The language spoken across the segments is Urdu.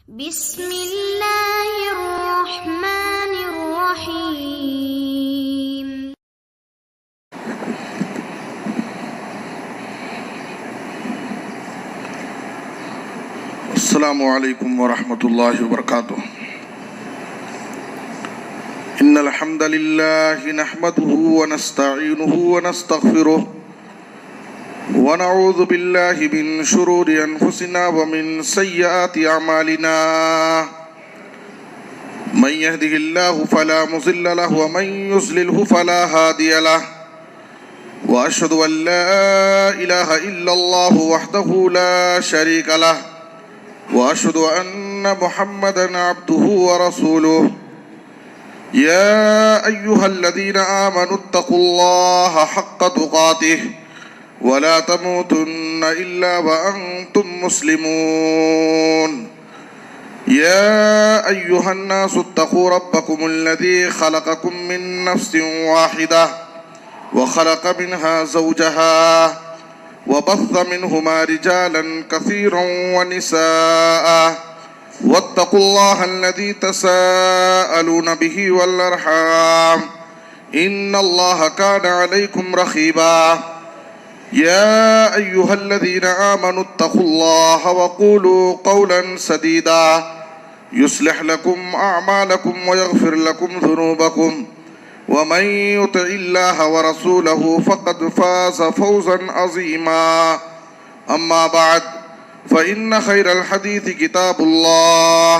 بسم اللہ الرحمن الرحیم۔ السلام علیکم ورحمۃ اللہ وبرکاتہ۔ ان الحمد للہ نحمده ونستعینه ونستغفره ونعوذ باللہ من شرور انفسنا ومن سیئات اعمالنا، من يهده الله فلا مضل له ومن يضلل فلا هادي له، واشهد ان لا اله الا الله وحده لا شريك له، واشهد ان محمدا عبده ورسوله۔ يا ايها الذين آمنوا اتقوا الله حق تقاته ولا تموتن الا وانتم مسلمون۔ يا ايها الناس اتقوا ربكم الذي خلقكم من نفس واحدة وخلق منها زوجها وبث منهما رجالا كثيرا ونساء، واتقوا الله الذي تساءلون به والأرحام إن الله كان عليكم رقيبا۔ يا أيها الذين آمنوا اتقوا الله وقولوا قولا سديدا يصلح لكم أعمالكم ويغفر لكم ذنوبكم، ومن يطع الله ورسوله فقد فاز فوزا عظيما۔ أما بعد فإن خير الحديث كتاب الله،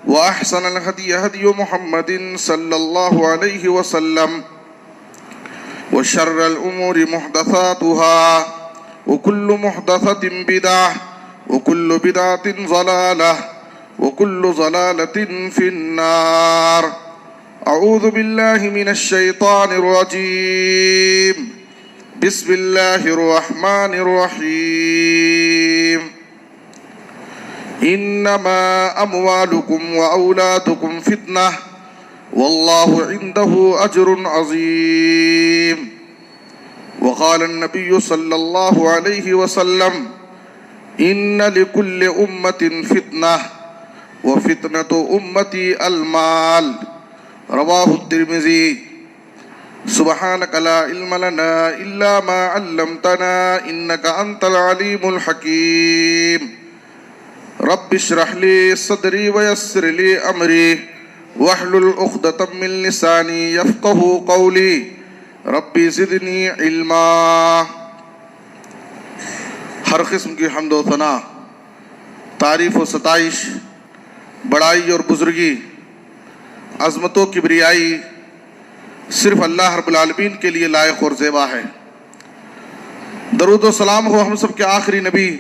وأحسن الهدي هدي محمد صلى الله عليه وسلم، وشر الأمور محدثاتها وكل محدثة بدعة وكل بدعة ضلالة وكل ضلالة في النار۔ أعوذ بالله من الشيطان الرجيم، بسم الله الرحمن الرحيم۔ انما اموالكم واولادكم فتنة والله عنده اجر عظيم۔ وقال النبي صلى الله عليه وسلم ان لكل امة فتنة وفتنة امتي المال، رواه الترمذي۔ سبحانك لا علم لنا الا ما علمتنا انك انت العليم الحكيم۔ رب اشرح لي صدري ويسر لي امري واحلل عقدة من لساني يفقهوا قولي، ربي زدني علما۔ ہر قسم کی حمد و ثنا، تعریف و ستائش، بڑائی اور بزرگی، عظمت و کبریائی صرف اللہ رب العالمین کے لیے لائق اور زیبا ہے۔ درود و سلام ہو ہم سب کے آخری نبی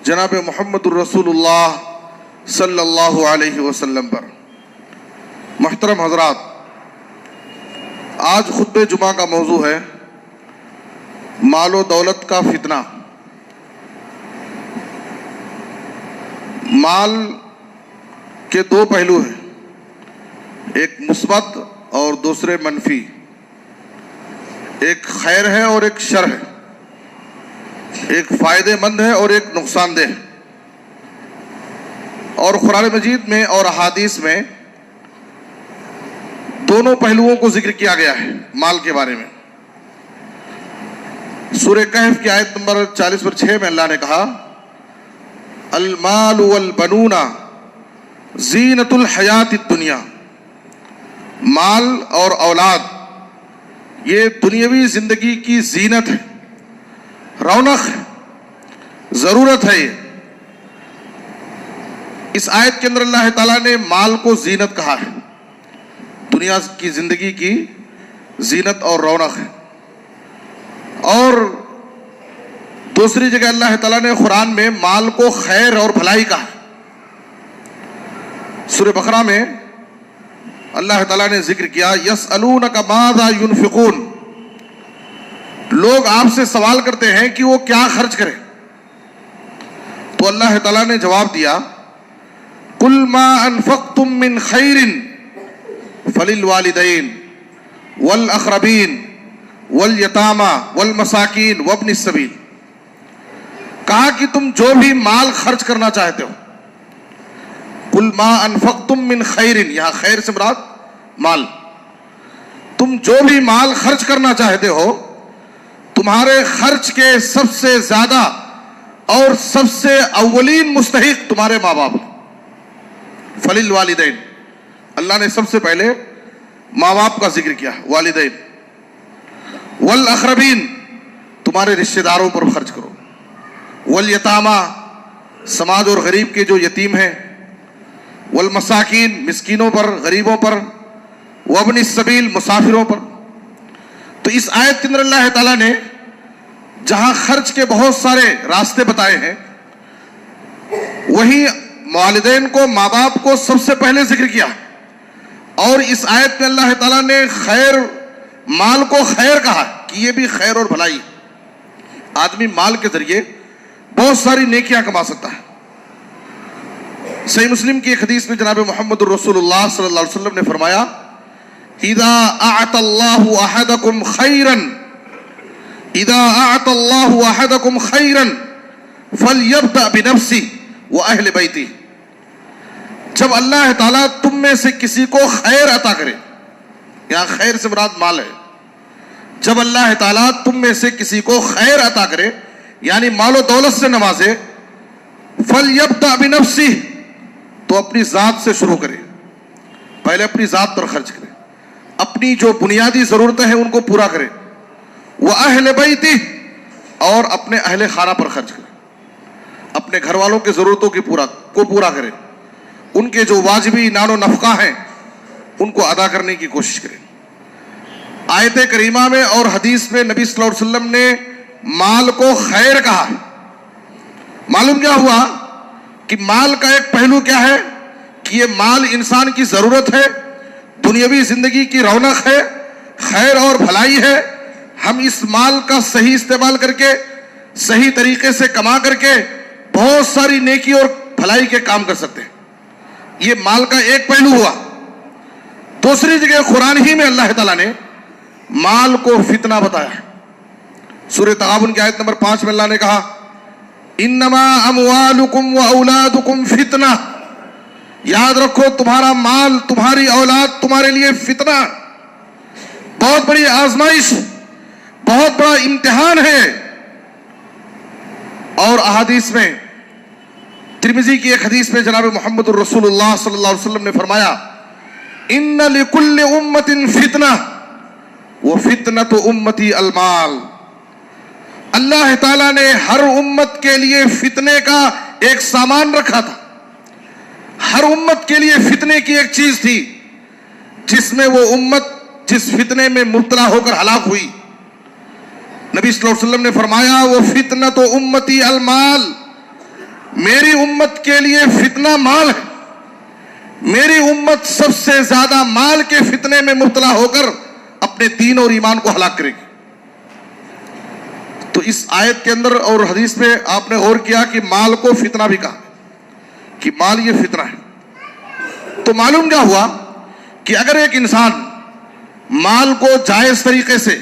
جناب محمد الرسول اللہ صلی اللہ علیہ وسلم پر۔ محترم حضرات، آج خطبہ جمعہ کا موضوع ہے مال و دولت کا فتنہ۔ مال کے دو پہلو ہیں، ایک مثبت اور دوسرے منفی، ایک خیر ہے اور ایک شر ہے، ایک فائدہ مند ہے اور ایک نقصان دہ ہے۔ اور قرآن مجید میں اور احادیث میں دونوں پہلوؤں کو ذکر کیا گیا ہے مال کے بارے میں۔ سورہ کہف کی آیت نمبر 40/6 میں اللہ نے کہا المال والبنون زینت الحیات الدنیا۔ مال اور اولاد یہ دنیاوی زندگی کی زینت ہے، رونق ہے، ضرورت ہے۔ یہ اس آیت کے اندر اللہ تعالیٰ نے مال کو زینت کہا ہے، دنیا کی زندگی کی زینت اور رونق ہے۔ اور دوسری جگہ اللہ تعالیٰ نے قرآن میں مال کو خیر اور بھلائی کہا۔ سورہ بقرہ میں اللہ تعالیٰ نے ذکر کیا یسألونک ماذا ينفقون، لوگ آپ سے سوال کرتے ہیں کہ وہ کیا خرچ کریں، تو اللہ تعالیٰ نے جواب دیا قل ما انفقتم من خیر فللوالدین والاقربین والیتامی والمساکین وابن السبیل۔ کہا کہ تم جو بھی مال خرچ کرنا چاہتے ہو قل ما انفقتم من خیر، یہاں خیر سے مراد مال، تم جو بھی مال خرچ کرنا چاہتے ہو، تمہارے خرچ کے سب سے زیادہ اور سب سے اولین مستحق تمہارے ماں باپ، فللوالدین، اللہ نے سب سے پہلے ماں باپ کا ذکر کیا، والدین، والاقربین، تمہارے رشتہ داروں پر خرچ کرو، والیتامى، سماج اور غریب کے جو یتیم ہیں، والمساکین، مسکینوں پر، غریبوں پر، وابن السبیل، مسافروں پر۔ تو اس آیت کے اندر اللہ تعالیٰ نے جہاں خرچ کے بہت سارے راستے بتائے ہیں، وہیں والدین کو، ماں باپ کو سب سے پہلے ذکر کیا، اور اس آیت میں اللہ تعالیٰ نے خیر، مال کو خیر کہا کہ یہ بھی خیر اور بھلائی، آدمی مال کے ذریعے بہت ساری نیکیاں کما سکتا ہے۔ صحیح مسلم کی ایک حدیث میں جناب محمد الرسول اللہ صلی اللہ علیہ وسلم نے فرمایا، اذا اعطى الله احدكم خيرا، اذا اعطى الله احدكم خيرا فليبدأ بنفسه واهل بيته، جب اللہ تعالیٰ تم میں سے کسی کو خیر عطا کرے، یہاں خیر سے مراد مال ہے، جب اللہ تعالیٰ تم میں سے کسی کو خیر عطا کرے یعنی مال و دولت سے نوازے، فَلْيَبْدَأْ بِنَفْسِهِ، تو اپنی ذات سے شروع کرے، پہلے اپنی ذات پر خرچ کرے، اپنی جو بنیادی ضرورتیں ہیں ان کو پورا کرے، وَأَهْلِ بَيْتِهِ، اور اپنے اہل خانہ پر خرچ کرے، اپنے گھر والوں کی ضرورتوں کو پورا کرے، ان کے جو واجبی نان و نفقہ ہیں ان کو ادا کرنے کی کوشش کرے۔ آیت کریمہ میں اور حدیث میں نبی صلی اللہ علیہ وسلم نے مال کو خیر کہا ہے۔ معلوم کیا ہوا کہ مال کا ایک پہلو کیا ہے کہ یہ مال انسان کی ضرورت ہے، دنیاوی زندگی کی رونق ہے، خیر اور بھلائی ہے، ہم اس مال کا صحیح استعمال کر کے، صحیح طریقے سے کما کر کے بہت ساری نیکی اور بھلائی کے کام کر سکتے ہیں، یہ مال کا ایک پہلو ہوا۔ دوسری جگہ قرآن ہی میں اللہ تعالیٰ نے مال کو فتنہ بتایا ہے۔ سورہ تغابن کی آیت نمبر 5 میں اللہ نے کہا، انما اموالکم و اولادکم فتنہ، یاد رکھو تمہارا مال، تمہاری اولاد تمہارے لیے فتنہ، بہت بڑی آزمائش، بہت بڑا امتحان ہے۔ اور احادیث میں ترمذی کی ایک حدیث میں جناب محمد الرسول اللہ صلی اللہ علیہ وسلم نے فرمایا، ان لکل امت فتنہ وفتنۃ امتی المال، اللہ تعالیٰ نے ہر امت کے لیے فتنے کا ایک سامان رکھا تھا، ہر امت کے لیے فتنے کی ایک چیز تھی جس میں وہ امت جس فتنے میں مبتلا ہو کر ہلاک ہوئی، نبی صلی اللہ علیہ وسلم نے فرمایا، وہ فتنۃ امتی المال، میری امت کے لیے فتنہ مال ہے، میری امت سب سے زیادہ مال کے فتنے میں مبتلا ہو کر اپنے دین اور ایمان کو ہلاک کرے گی۔ تو اس آیت کے اندر اور حدیث میں آپ نے غور کیا کہ مال کو فتنہ بھی کہا کہ مال یہ فتنہ ہے۔ تو معلوم کیا ہوا کہ اگر ایک انسان مال کو جائز طریقے سے،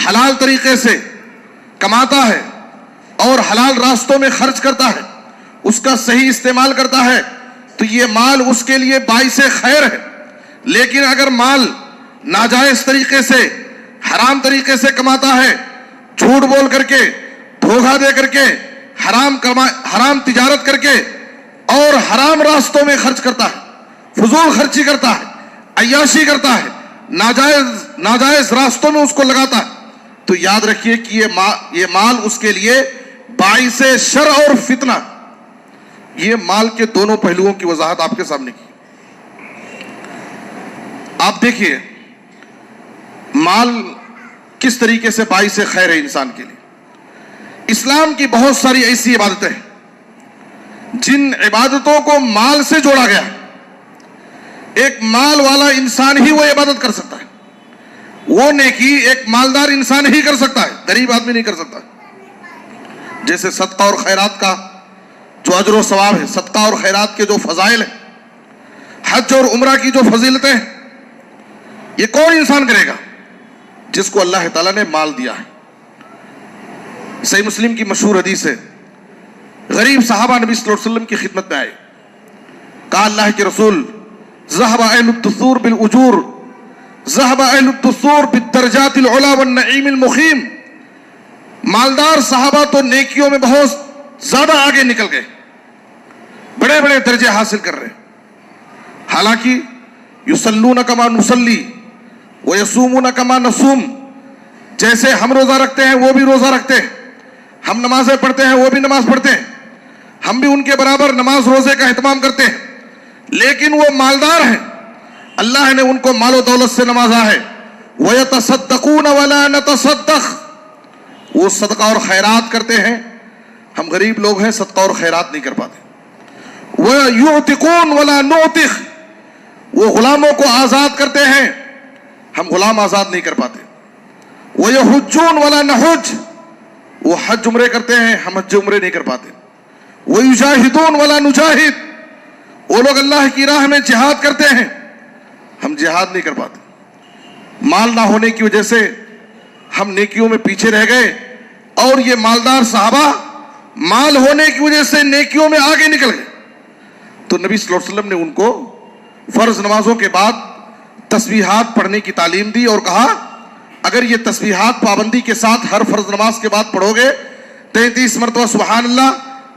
حلال طریقے سے کماتا ہے اور حلال راستوں میں خرچ کرتا ہے، اس کا صحیح استعمال کرتا ہے، تو یہ مال اس کے لیے باعث خیر ہے۔ لیکن اگر مال ناجائز طریقے سے، حرام طریقے سے کماتا ہے، جھوٹ بول کر کے، دھوکہ دے کر کے، حرام تجارت کر کے اور حرام راستوں میں خرچ کرتا ہے، فضول خرچی کرتا ہے، عیاشی کرتا ہے، ناجائز راستوں میں اس کو لگاتا ہے، تو یاد رکھیے کہ یہ مال اس کے لیے باعث شر اور فتنہ۔ یہ مال کے دونوں پہلوؤں کی وضاحت آپ کے سامنے کی۔ آپ دیکھیے مال کس طریقے سے باعث خیر ہے انسان کے لیے۔ اسلام کی بہت ساری ایسی عبادتیں ہیں جن عبادتوں کو مال سے جوڑا گیا ہے۔ ایک مال والا انسان ہی وہ عبادت کر سکتا ہے، وہ نیکی ایک مالدار انسان ہی کر سکتا ہے، غریب آدمی نہیں کر سکتا۔ جیسے صدقہ اور خیرات کا جو اجر و ثواب ہے، صدقہ اور خیرات کے جو فضائل ہیں، حج اور عمرہ کی جو فضیلتیں ہیں، یہ کون انسان کرے گا؟ جس کو اللہ تعالیٰ نے مال دیا ہے۔ صحیح مسلم کی مشہور حدیث ہے، غریب صحابہ نبی صلی اللہ علیہ وسلم کی خدمت میں آئے کہا اللہ کے رسول ذهب اہل الدثور بالاجور ذهب اہل الدثور بالدرجات العلی والنعیم المقیم. مالدار صحابہ تو نیکیوں میں بہت زیادہ آگے نکل گئے، بڑے بڑے درجے حاصل کر رہے ہیں. حالانکہ یصلون کما نصلی ویصومون کما نصوم، جیسے ہم روزہ رکھتے ہیں وہ بھی روزہ رکھتے ہیں، ہم نمازیں پڑھتے ہیں وہ بھی نماز پڑھتے ہیں، ہم بھی ان کے برابر نماز روزے کا اہتمام کرتے ہیں، لیکن وہ مالدار ہیں، اللہ نے ان کو مال و دولت سے نوازا ہے. وَيَتَصَدَّقُونَ وَلَا نَتَصَدَّقُ، وہ صدقہ اور خیرات کرتے ہیں، ہم غریب لوگ ہیں صدقہ اور خیرات نہیں کر پاتے. وَيُعْتِقُونَ وَلَا نُعْتِقُ، وہ غلاموں کو آزاد کرتے ہیں، ہم غلام آزاد نہیں کر پاتے. وَيَحُجُّونَ وَلَا نَحُجُّ، وہ حج عمرے کرتے ہیں، ہم حج عمرے نہیں کر پاتے. وَيُجَاهِدُونَ وَلَا نُجَاهِدُ، وہ لوگ اللہ کی راہ میں جہاد کرتے ہیں، ہم جہاد نہیں کر پاتے. مال نہ ہونے کی وجہ سے ہم نیکیوں میں پیچھے رہ گئے، اور یہ مالدار صحابہ مال ہونے کی وجہ سے نیکیوں میں آگے نکل گئے. تو نبی صلی اللہ علیہ وسلم نے ان کو فرض نمازوں کے بعد تسبیحات پڑھنے کی تعلیم دی اور کہا اگر یہ تسبیحات پابندی کے ساتھ ہر فرض نماز کے بعد پڑھو گے، 33 مرتبہ سبحان اللہ،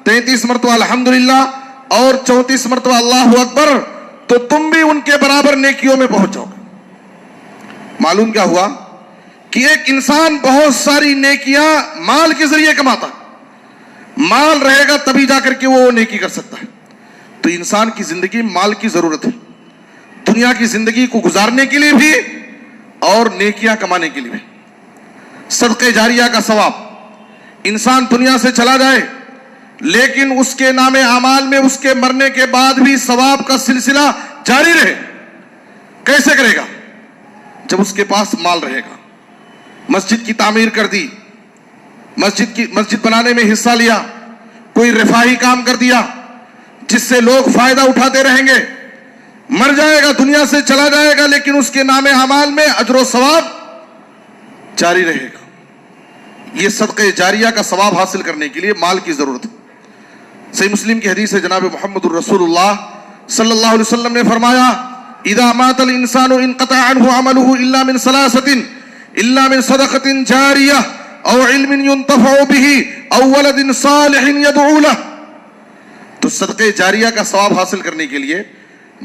33 مرتبہ الحمدللہ اور 34 مرتبہ اللہ اکبر، تو تم بھی ان کے برابر نیکیوں میں پہنچ جاؤ گے. معلوم کیا ہوا کہ ایک انسان بہت ساری نیکیاں مال کے ذریعے کماتا ہے، مال رہے گا تبھی جا کر کے وہ نیکی کر سکتا ہے. تو انسان کی زندگی مال کی ضرورت ہے، دنیا کی زندگی کو گزارنے کے لیے بھی اور نیکیاں کمانے کے لیے بھی. صدقہ جاریہ کا ثواب، انسان دنیا سے چلا جائے لیکن اس کے نام اعمال میں اس کے مرنے کے بعد بھی ثواب کا سلسلہ جاری رہے. کیسے کرے گا؟ جب اس کے پاس مال رہے گا. مسجد کی تعمیر کر دی، مسجد بنانے میں حصہ لیا، کوئی رفاہی کام کر دیا جس سے لوگ فائدہ اٹھاتے رہیں گے. مر جائے گا، دنیا سے چلا جائے گا، لیکن اس کے نام اعمال میں اجر و ثواب جاری رہے گا. یہ صدقہ جاریہ کا ثواب حاصل کرنے کے لیے مال کی ضرورت ہے. صحیح مسلم کی حدیث ہے، جناب محمد الرسول اللہ صلی اللہ علیہ وسلم نے فرمایا اذا مات الانسان انقطع عنه عمله الا من ثلاثه الا من صدقة جاریہ او علم ينتفع به او ولد صالح يدعو له. تو صدقہ جاریہ کا ثواب حاصل کرنے کے لیے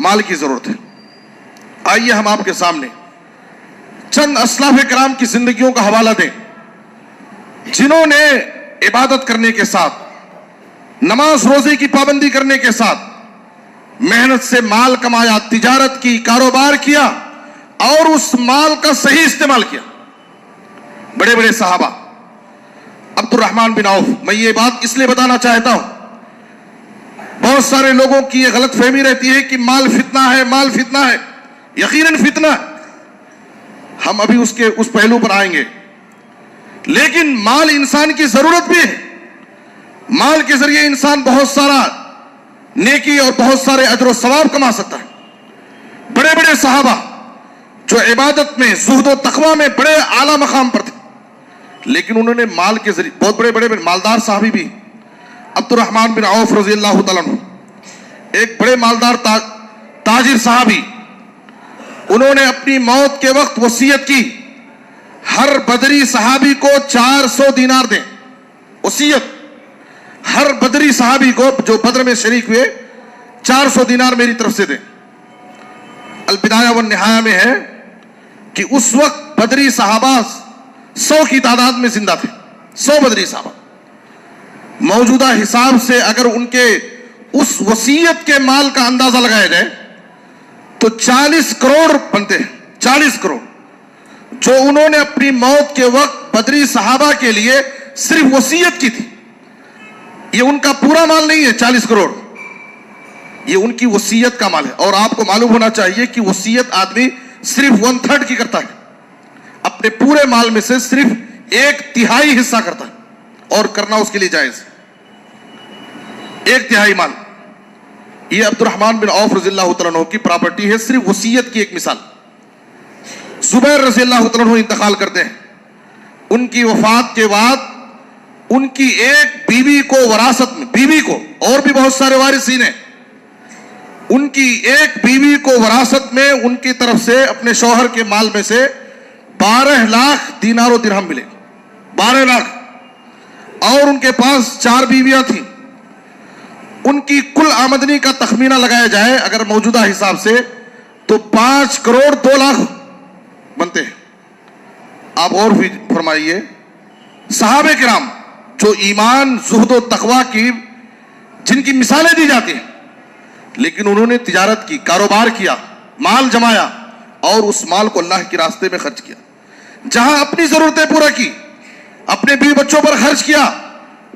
مال کی ضرورت ہے. آئیے ہم آپ کے سامنے چند اسلاف کرام کی زندگیوں کا حوالہ دیں جنہوں نے عبادت کرنے کے ساتھ، نماز روزے کی پابندی کرنے کے ساتھ محنت سے مال کمایا، تجارت کی، کاروبار کیا اور اس مال کا صحیح استعمال کیا. بڑے بڑے صحابہ، عبد الرحمن بن عوف. میں یہ بات اس لیے بتانا چاہتا ہوں، بہت سارے لوگوں کی یہ غلط فہمی رہتی ہے کہ مال فتنہ ہے، مال فتنہ ہے. یقیناً فتنہ ہے، ہم ابھی اس پہلو پر آئیں گے. لیکن مال انسان کی ضرورت بھی ہے. مال کے ذریعے انسان بہت سارا نیکی اور بہت سارے اجر و ثواب کما سکتا ہے. بڑے بڑے صحابہ جو عبادت میں، زہد و تقوی میں بڑے اعلیٰ مقام پر تھے، لیکن انہوں نے مال کے ذریعے، بہت بڑے بڑے مالدار صحابی بھی، عبد الرحمن بن عوف رضی اللہ تعالیٰ عنہ ایک بڑے مالدار تاجر صحابی، انہوں نے اپنی موت کے وقت وصیت کی ہر بدری صحابی کو 400 دینار دیں. وصیت ہر بدری صحابی کو جو بدر میں شریک ہوئے 400 دینار میری طرف سے دیں. البدایہ والنہایہ میں ہے کہ اس وقت بدری صحابہ 100 کی تعداد میں زندہ تھے. 100 بدری صحابہ. موجودہ حساب سے اگر ان کے اس وصیت کے مال کا اندازہ لگایا جائے تو 40 کروڑ بنتے ہیں. 40 کروڑ جو انہوں نے اپنی موت کے وقت بدری صحابہ کے لیے صرف وصیت کی تھی. یہ ان کا پورا مال نہیں ہے 40 کروڑ، یہ ان کی وصیت کا مال ہے. اور آپ کو معلوم ہونا چاہیے کہ وصیت آدمی صرف 1/3 کی کرتا ہے، اپنے پورے مال میں سے صرف 1/3 حصہ کرتا ہے، اور کرنا اس کے لیے جائز. 1/3 مال. یہ عبد الرحمن بن عوف رضی اللہ تعالیٰ عنہ کی پراپرٹی ہے، صرف وصیت کی ایک مثال. زبیر رضی اللہ تعالیٰ عنہ انتقال کرتے ہیں. ان کی وفات کے بعد ان کی ایک بیوی کو وراثت میں، بیوی کو، اور بھی بہت سارے وارثین ہیں، ان کی ایک بیوی کو وراثت میں ان کی طرف سے اپنے شوہر کے مال میں سے 12 لاکھ دینار و درہم ملے، 12 لاکھ، اور ان کے پاس 4 بیویاں تھیں. ان کی کل آمدنی کا تخمینہ لگایا جائے اگر موجودہ حساب سے تو 5 کروڑ 2 لاکھ بنتے ہیں. آپ اور بھی فرمائیے، صحابہ کرام جو ایمان، زہد و تقوی کی جن کی مثالیں دی جاتی ہیں، لیکن انہوں نے تجارت کی، کاروبار کیا، مال جمایا اور اس مال کو اللہ کے راستے میں خرچ کیا. جہاں اپنی ضرورتیں پورا کی، اپنے بیوی بچوں پر خرچ کیا،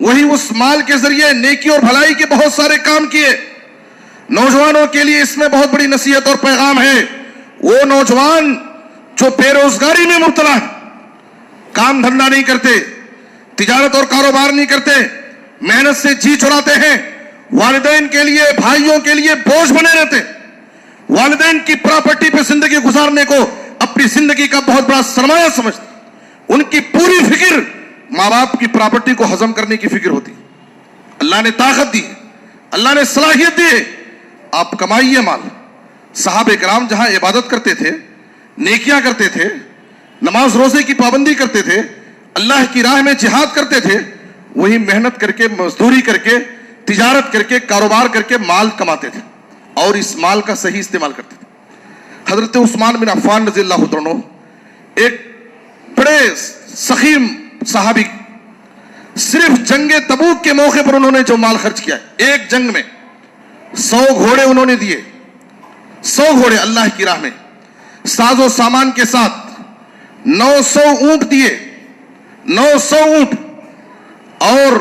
وہی اس مال کے ذریعے نیکی اور بھلائی کے بہت سارے کام کیے. نوجوانوں کے لیے اس میں بہت بڑی نصیحت اور پیغام ہے. وہ نوجوان جو بے روزگاری میں مبتلا ہیں، کام دھندا نہیں کرتے، تجارت اور کاروبار نہیں کرتے، محنت سے جی چراتے ہیں، والدین کے لیے، بھائیوں کے لیے بوجھ بنے رہتے، والدین کی پراپرٹی پہ زندگی گزارنے کو اپنی زندگی کا بہت بڑا سرمایہ سمجھتے. ان کی پوری فکر ماں باپ کی پراپرٹی کو ہضم کرنے کی فکر ہوتی. اللہ نے طاقت دی، اللہ نے صلاحیت دی، آپ کمائیے مال. صحابہ کرام جہاں عبادت کرتے تھے، نیکیاں کرتے تھے، نماز روزے کی پابندی کرتے تھے، اللہ کی راہ میں جہاد کرتے تھے، وہی محنت کر کے، مزدوری کر کے، تجارت کر کے، کاروبار کر کے مال کماتے تھے اور اس مال کا صحیح استعمال کرتے تھے. حضرت عثمان بن عفان رضی اللہ عنہ ایک بڑے سخیم صحابی، صرف جنگ تبوک کے موقع پر انہوں نے جو مال خرچ کیا، ایک جنگ میں 100 گھوڑے انہوں نے دیے، 100 گھوڑے اللہ کی راہ میں، ساز و سامان کے ساتھ 900 اونٹ دیے، 900 اونٹ، اور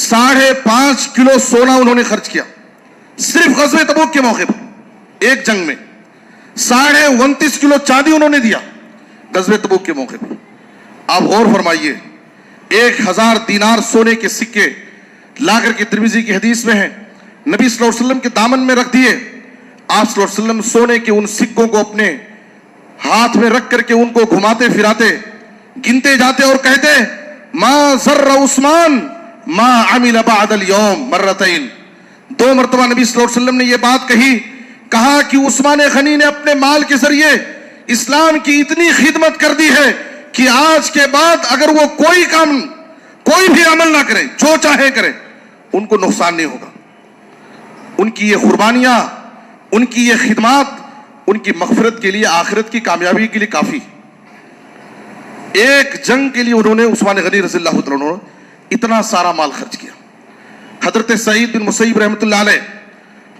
5.5 کلو سونا انہوں نے خرچ کیا صرف غزوہ تبوک کے موقع پر. ایک جنگ میں 29.5 کلو چاندی انہوں نے دیا غزوہ تبوک کے موقع پر. آپ غور فرمائیے، 1000 دینار سونے کے سکے لا کر کے ترمذی کی حدیث میں ہیں، نبی صلی اللہ علیہ وسلم کے دامن میں رکھ دیے. آپ صلی اللہ علیہ وسلم سونے کے ان سکوں کو اپنے ہاتھ میں رکھ کر کے ان کو گھماتے پھراتے، گنتے جاتے اور کہتے ما ضر عثمان ما عمل بعد اليوم مرتين. 2 مرتبہ نبی صلی اللہ علیہ وسلم نے یہ بات کہا کہ عثمان غنی نے اپنے مال کے ذریعے اسلام کی اتنی خدمت کر دی ہے کہ آج کے بعد اگر وہ کوئی کام، کوئی بھی عمل نہ کرے، جو چاہے کرے، ان کو نقصان نہیں ہوگا. ان کی یہ قربانیاں، ان کی یہ خدمات ان کی مغفرت کے لیے، آخرت کی کامیابی کے لیے کافی. ایک جنگ کے لیے انہوں نے، عثمان غنی رضی اللہ عنہ، اتنا سارا مال خرچ کیا. حضرت سعید بن مسیب رحمۃ اللہ علیہ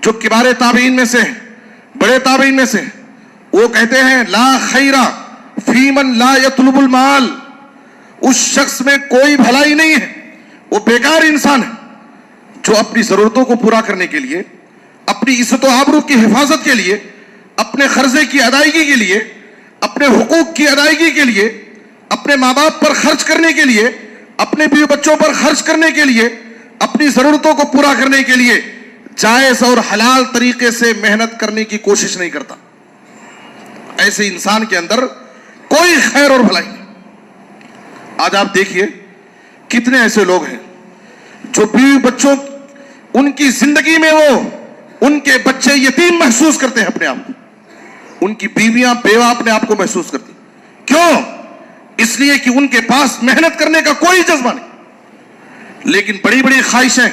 جو کبار تابعین میں سے، بڑے تابعین میں سے، وہ کہتے ہیں لا خیر فی من لا یطلب المال. اس شخص میں کوئی بھلائی نہیں ہے، وہ بیکار انسان ہے جو اپنی ضرورتوں کو پورا کرنے کے لیے، اپنی عزت و آبرو کی حفاظت کے لیے، اپنے قرضے کی ادائیگی کے لیے، اپنے حقوق کی ادائیگی کے لیے، اپنے ماں باپ پر خرچ کرنے کے لیے، اپنے بیوی بچوں پر خرچ کرنے کے لیے، اپنی ضرورتوں کو پورا کرنے کے لیے جائز اور حلال طریقے سے محنت کرنے کی کوشش نہیں کرتا. ایسے انسان کے اندر کوئی خیر اور بھلائی نہیں. آج آپ دیکھیے کتنے ایسے لوگ ہیں جو بیوی بچوں، ان کی زندگی میں وہ ان کے بچے یتیم محسوس کرتے ہیں اپنے آپ کو، ان کی بیویاں بیوہ اپنے آپ کو محسوس کرتی. کیوں؟ اس لیے کہ ان کے پاس محنت کرنے کا کوئی جذبہ نہیں، لیکن بڑی بڑی خواہشیں،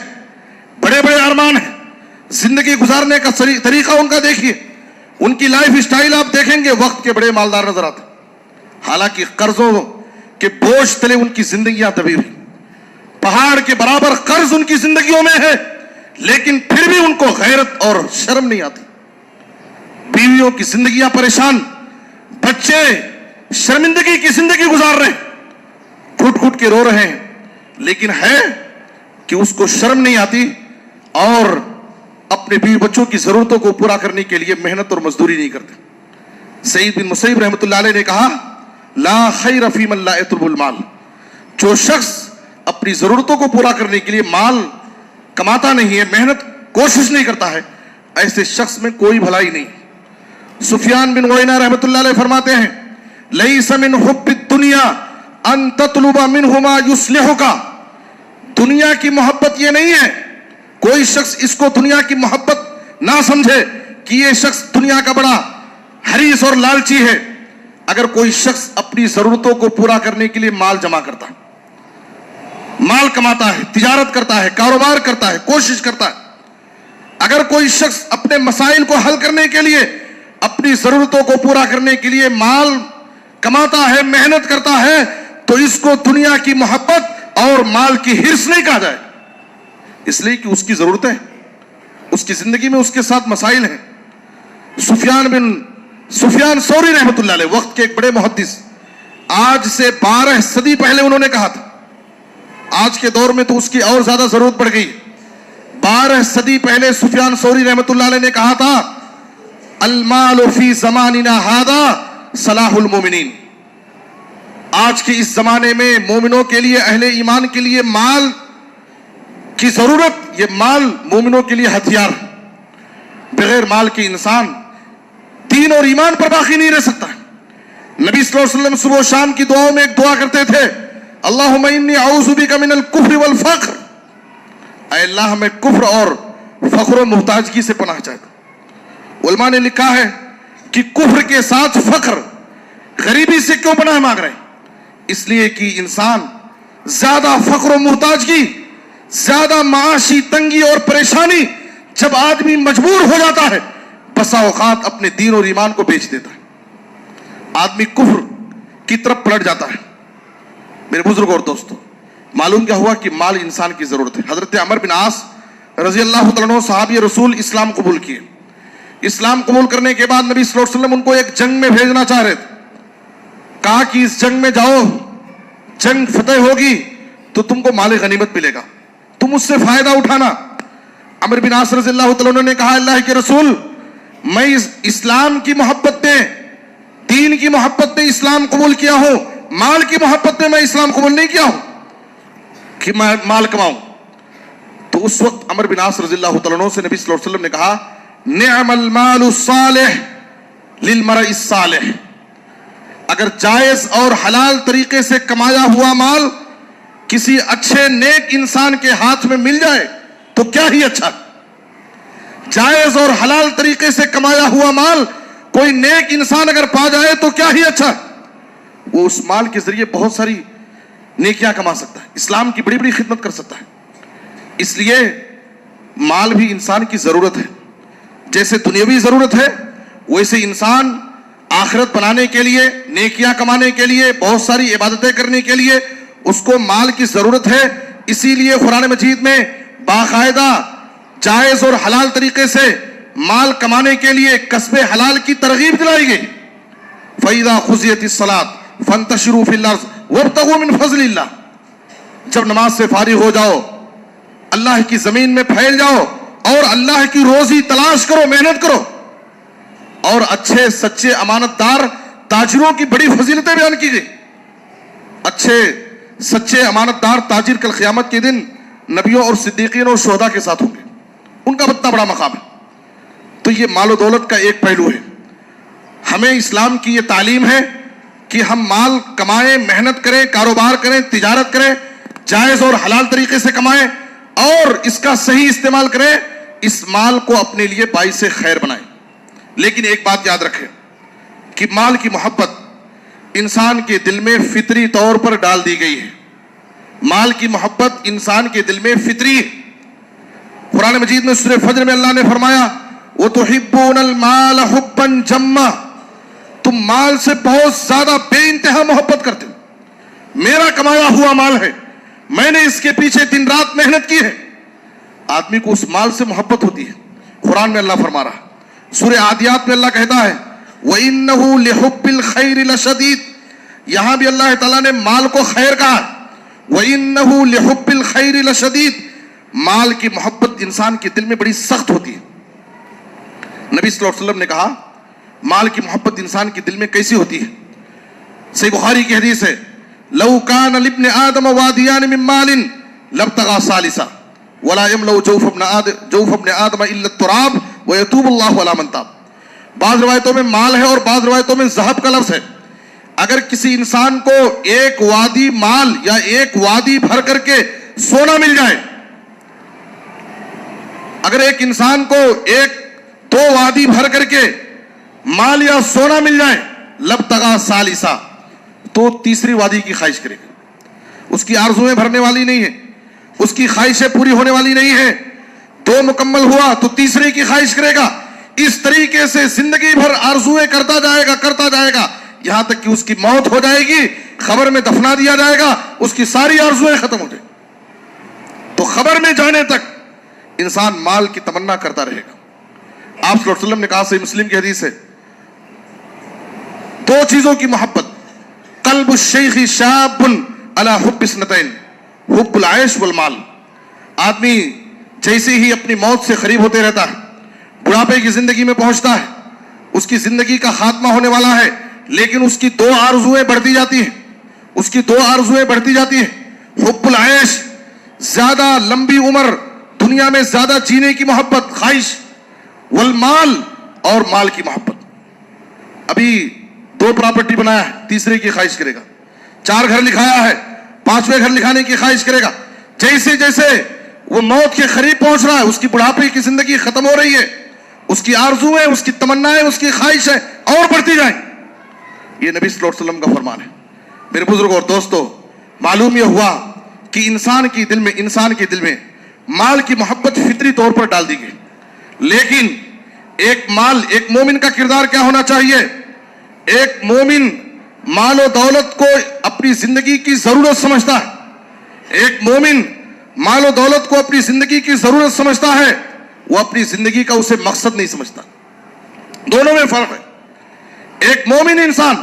بڑے بڑے ارمان ہیں. زندگی گزارنے کا طریقہ ان کا دیکھیے، ان کی لائف سٹائل آپ دیکھیں گے، وقت کے بڑے مالدار نظر آتے ہیں، حالانکہ قرضوں کے بوجھ تلے ان کی زندگیاں دبی ہوئی، پہاڑ کے برابر قرض ان کی زندگیوں میں ہے، لیکن پھر بھی ان کو غیرت اور شرم نہیں آتی. بیویوں کی زندگیاں پریشان، بچے شرمندگی کی زندگی گزار رہے ہیں، گھٹ گھٹ کے رو رہے ہیں، لیکن ہے کہ اس کو شرم نہیں آتی اور اپنے بیوی بچوں کی ضرورتوں کو پورا کرنے کے لیے محنت اور مزدوری نہیں کرتے. سعید بن مسیب رحمۃ اللہ علیہ نے کہا لا خیر فی من لا یطلب المال. جو شخص اپنی ضرورتوں کو پورا کرنے کے لیے مال کماتا نہیں ہے، محنت کوشش نہیں کرتا ہے، ایسے شخص میں کوئی بھلائی نہیں. سفیان بن عیینہ رحمۃ اللہ علیہ فرماتے ہیں لیس من حب الدنیا ان تطلب منہ ما یصلحک. دنیا کی محبت یہ نہیں ہے، کوئی شخص اس کو دنیا کی محبت نہ سمجھے کہ یہ شخص دنیا کا بڑا حریص اور لالچی ہے اگر کوئی شخص اپنی ضرورتوں کو پورا کرنے کے لیے مال جمع کرتا ہے، مال کماتا ہے، تجارت کرتا ہے، کاروبار کرتا ہے، کوشش کرتا ہے. اگر کوئی شخص اپنے مسائل کو حل کرنے کے لیے، اپنی ضرورتوں کو پورا کرنے کے لیے مال کماتا ہے، محنت کرتا ہے، تو اس کو دنیا کی محبت اور مال کی ہرس نہیں کہا جائے، اس لیے کہ اس کی ضرورتیں، اس کی زندگی میں اس کے ساتھ مسائل ہیں. سفیان ثوری رحمۃ اللہ علیہ، وقت کے ایک بڑے محدث، آج سے 12 صدی پہلے انہوں نے کہا تھا، آج کے دور میں تو اس کی اور زیادہ ضرورت پڑ گئی. 12 صدی پہلے سفیان ثوری رحمۃ اللہ علیہ نے کہا تھا، المال فی زماننا ھذا صلاح المومنین. آج کے اس زمانے میں مومنوں کے لیے، اہل ایمان کے لیے مال کی ضرورت، یہ مال مومنوں کے لیے ہتھیار ہے. بغیر مال کے انسان دین اور ایمان پر باقی نہیں رہ سکتا. نبی صلی اللہ علیہ وسلم صبح و شام کی دعاؤں میں ایک دعا کرتے تھے، اللہم انی اعوذ بک من الکفر والفقر، اے اللہ میں کفر اور فقر و محتاجگی سے پناہ چاہتا ہوں. علماء نے لکھا ہے کہ کفر کے ساتھ فقر، غریبی سے کیوں پناہ مانگ رہے ہیں؟ اس لیے کہ انسان زیادہ فقر و محتاجگی، زیادہ معاشی تنگی اور پریشانی جب آدمی مجبور ہو جاتا ہے، بسا اوقات اپنے دین اور ایمان کو بیچ دیتا ہے، آدمی کفر کی طرف پلٹ جاتا ہے. میرے بزرگ اور دوستو، معلوم کیا ہوا کہ مال انسان کی ضرورت ہے. حضرت عمر بن عاص رضی اللہ تعالیٰ عنہ صحابی رسول اسلام قبول کیے. اسلام قبول کرنے کے بعد نبی صلی اللہ علیہ وسلم ان کو ایک جنگ میں بھیجنا چاہ رہے تھے. کہا کہ اس جنگ میں جاؤ، جنگ فتح ہوگی تو تم کو مال غنیمت ملے گا، تم اس سے فائدہ اٹھانا. عمر بن عاص رضی اللہ تعالیٰ عنہ نے کہا، اللہ کے رسول، میں اسلام کی محبت میں، دین کی محبت میں اسلام قبول کیا ہوں، مال کی محبت میں اسلام قبول نہیں کیا ہوں کہ میں مال کماؤں. تو اس وقت عمر بن عاص رضی اللہ تعالیٰ عنہ سے نبی صلی اللہ علیہ وسلم نے کہا، نعم المال الصالح للمرء الصالح. اگر جائز اور حلال طریقے سے کمایا ہوا مال کسی اچھے نیک انسان کے ہاتھ میں مل جائے تو کیا ہی اچھا. جائز اور حلال طریقے سے کمایا ہوا مال کوئی نیک انسان اگر پا جائے تو کیا ہی اچھا. وہ اس مال کے ذریعے بہت ساری نیکیاں کما سکتا ہے، اسلام کی بڑی بڑی خدمت کر سکتا ہے. اس لیے مال بھی انسان کی ضرورت ہے. جیسے دنیاوی ضرورت ہے، ویسے انسان آخرت بنانے کے لیے، نیکیاں کمانے کے لیے، بہت ساری عبادتیں کرنے کے لیے اس کو مال کی ضرورت ہے. اسی لیے قرآن مجید میں باقاعدہ جائز اور حلال طریقے سے مال کمانے کے لیے کسب حلال کی ترغیب دلائی گئی. فَإِذَا خُزِيَتِ الصَّلَاةُ فَانْتَشِرُوا فِي الْأَرْضِ وَابْتَغُوا مِنْ فَضْلِ اللَّهِ. جب نماز سے فارغ ہو جاؤ، اللہ کی زمین میں پھیل جاؤ اور اللہ کی روزی تلاش کرو، محنت کرو. اور اچھے سچے امانت دار تاجروں کی بڑی فضیلتیں بیان کی گئی. اچھے سچے امانت دار تاجر کل قیامت کے دن نبیوں اور صدیقین اور شہداء کے ساتھ ہوں گے، ان کا اتنا بڑا مقام ہے. تو یہ مال و دولت کا ایک پہلو ہے. ہمیں اسلام کی یہ تعلیم ہے کہ ہم مال کمائیں، محنت کریں، کاروبار کریں، تجارت کریں، جائز اور حلال طریقے سے کمائیں اور اس کا صحیح استعمال کریں، اس مال کو اپنے لیے باعث خیر بنائیں. لیکن ایک بات یاد رکھیں کہ مال کی محبت انسان کے دل میں فطری طور پر ڈال دی گئی ہے. مال کی محبت انسان کے دل میں فطری ہے. قرآن مجید میں سورہ فجر میں اللہ نے فرمایا، وَتُحِبُّونَ الْمَالَ حُبًّا جَمًّا، تم مال سے بہت زیادہ بے انتہا محبت کرتے ہو. میرا کمایا ہوا مال ہے، میں نے اس کے پیچھے دن رات محنت کی ہے. آدمی کو اس مال سے محبت ہوتی ہے. قرآن میں اللہ فرما رہا، سورہ عادیات میں اللہ کہتا ہے، وَإِنَّهُ لِحُبِّ الْخَيْرِ لَشَدِيدٌ. یہاں بھی اللہ تعالیٰ نے مال کو خیر کہا، وَإِنَّهُ لِحُبِّ الْخَيْرِ لَشَدِيدٌ. مال کی محبت انسان کے دل میں بڑی سخت ہوتی ہے. نبی صلی اللہ علیہ وسلم نے کہا مال کی محبت انسان کے دل میں کیسی ہوتی ہے. صحیح بخاری کی حدیث ہے، لو کان لابن آدم وادیان من مال لابتغى ثالثا ولا يملأ جوف ابن آدم الا التراب ويتوب الله على من تاب. بعض روایتوں میں مال ہے اور بعض روایتوں میں ذهب کا لفظ ہے. اگر کسی انسان کو ایک وادی مال یا ایک وادی بھر کر کے سونا مل جائے، اگر ایک انسان کو ایک 2 وادی بھر کر کے مال یا سونا مل جائے لبتغا ثالثا تو تیسری وادی کی خواہش کرے گا. اس کی آرزویں بھرنے والی نہیں ہے, اس کی خواہشیں پوری ہونے والی نہیں ہے. 2 مکمل ہوا تو تیسرے کی خواہش کرے گا. اس طریقے سے زندگی بھر آرزویں کرتا جائے گا یہاں تک کہ اس کی موت ہو جائے گی, خبر میں دفنا دیا جائے گا, اس کی ساری آرزویں ختم ہو جائیں. تو خبر میں جانے تک انسان مال کی تمنا کرتا رہے گا. آپ صلی اللہ علیہ وسلم نے کہا, صحیح مسلم کی حدیث ہے, 2 چیزوں کی محبت, قلب الشیخ شاب علی حب اثنتین, حب العیش والمال. آدمی جیسے ہی اپنی موت سے قریب ہوتے رہتا ہے, بڑھاپے کی زندگی میں پہنچتا ہے, اس کی زندگی کا خاتمہ ہونے والا ہے, لیکن اس کی 2 آرزویں بڑھتی جاتی ہیں. حب العیش, زیادہ لمبی عمر, دنیا میں زیادہ جینے کی محبت, خواہش. والمال, اور مال کی محبت. ابھی 2 پراپرٹی بنایا ہے, تیسرے کی خواہش کرے گا. 4 گھر لکھایا ہے, 5ویں گھر لکھانے کی خواہش کرے گا. جیسے جیسے وہ موت کے قریب پہنچ رہا ہے, اس کی بڑھاپے کی زندگی ختم ہو رہی ہے, اس کی آرزویں, اس کی تمنائیں, اس کی خواہشیں اور بڑھتی جائیں. یہ نبی صلی اللہ علیہ وسلم کا فرمان ہے. میرے بزرگوں اور دوستوں, معلوم یہ ہوا کہ انسان کے دل میں مال کی محبت فطری طور پر ڈال دی گئی. لیکن ایک مومن کا کردار کیا ہونا چاہیے؟ ایک مومن مال و دولت کو اپنی زندگی کی ضرورت سمجھتا ہے. ایک مومن مال و دولت کو اپنی زندگی کی ضرورت سمجھتا ہے, وہ اپنی زندگی کا اسے مقصد نہیں سمجھتا. دونوں میں فرق ہے. ایک مومن انسان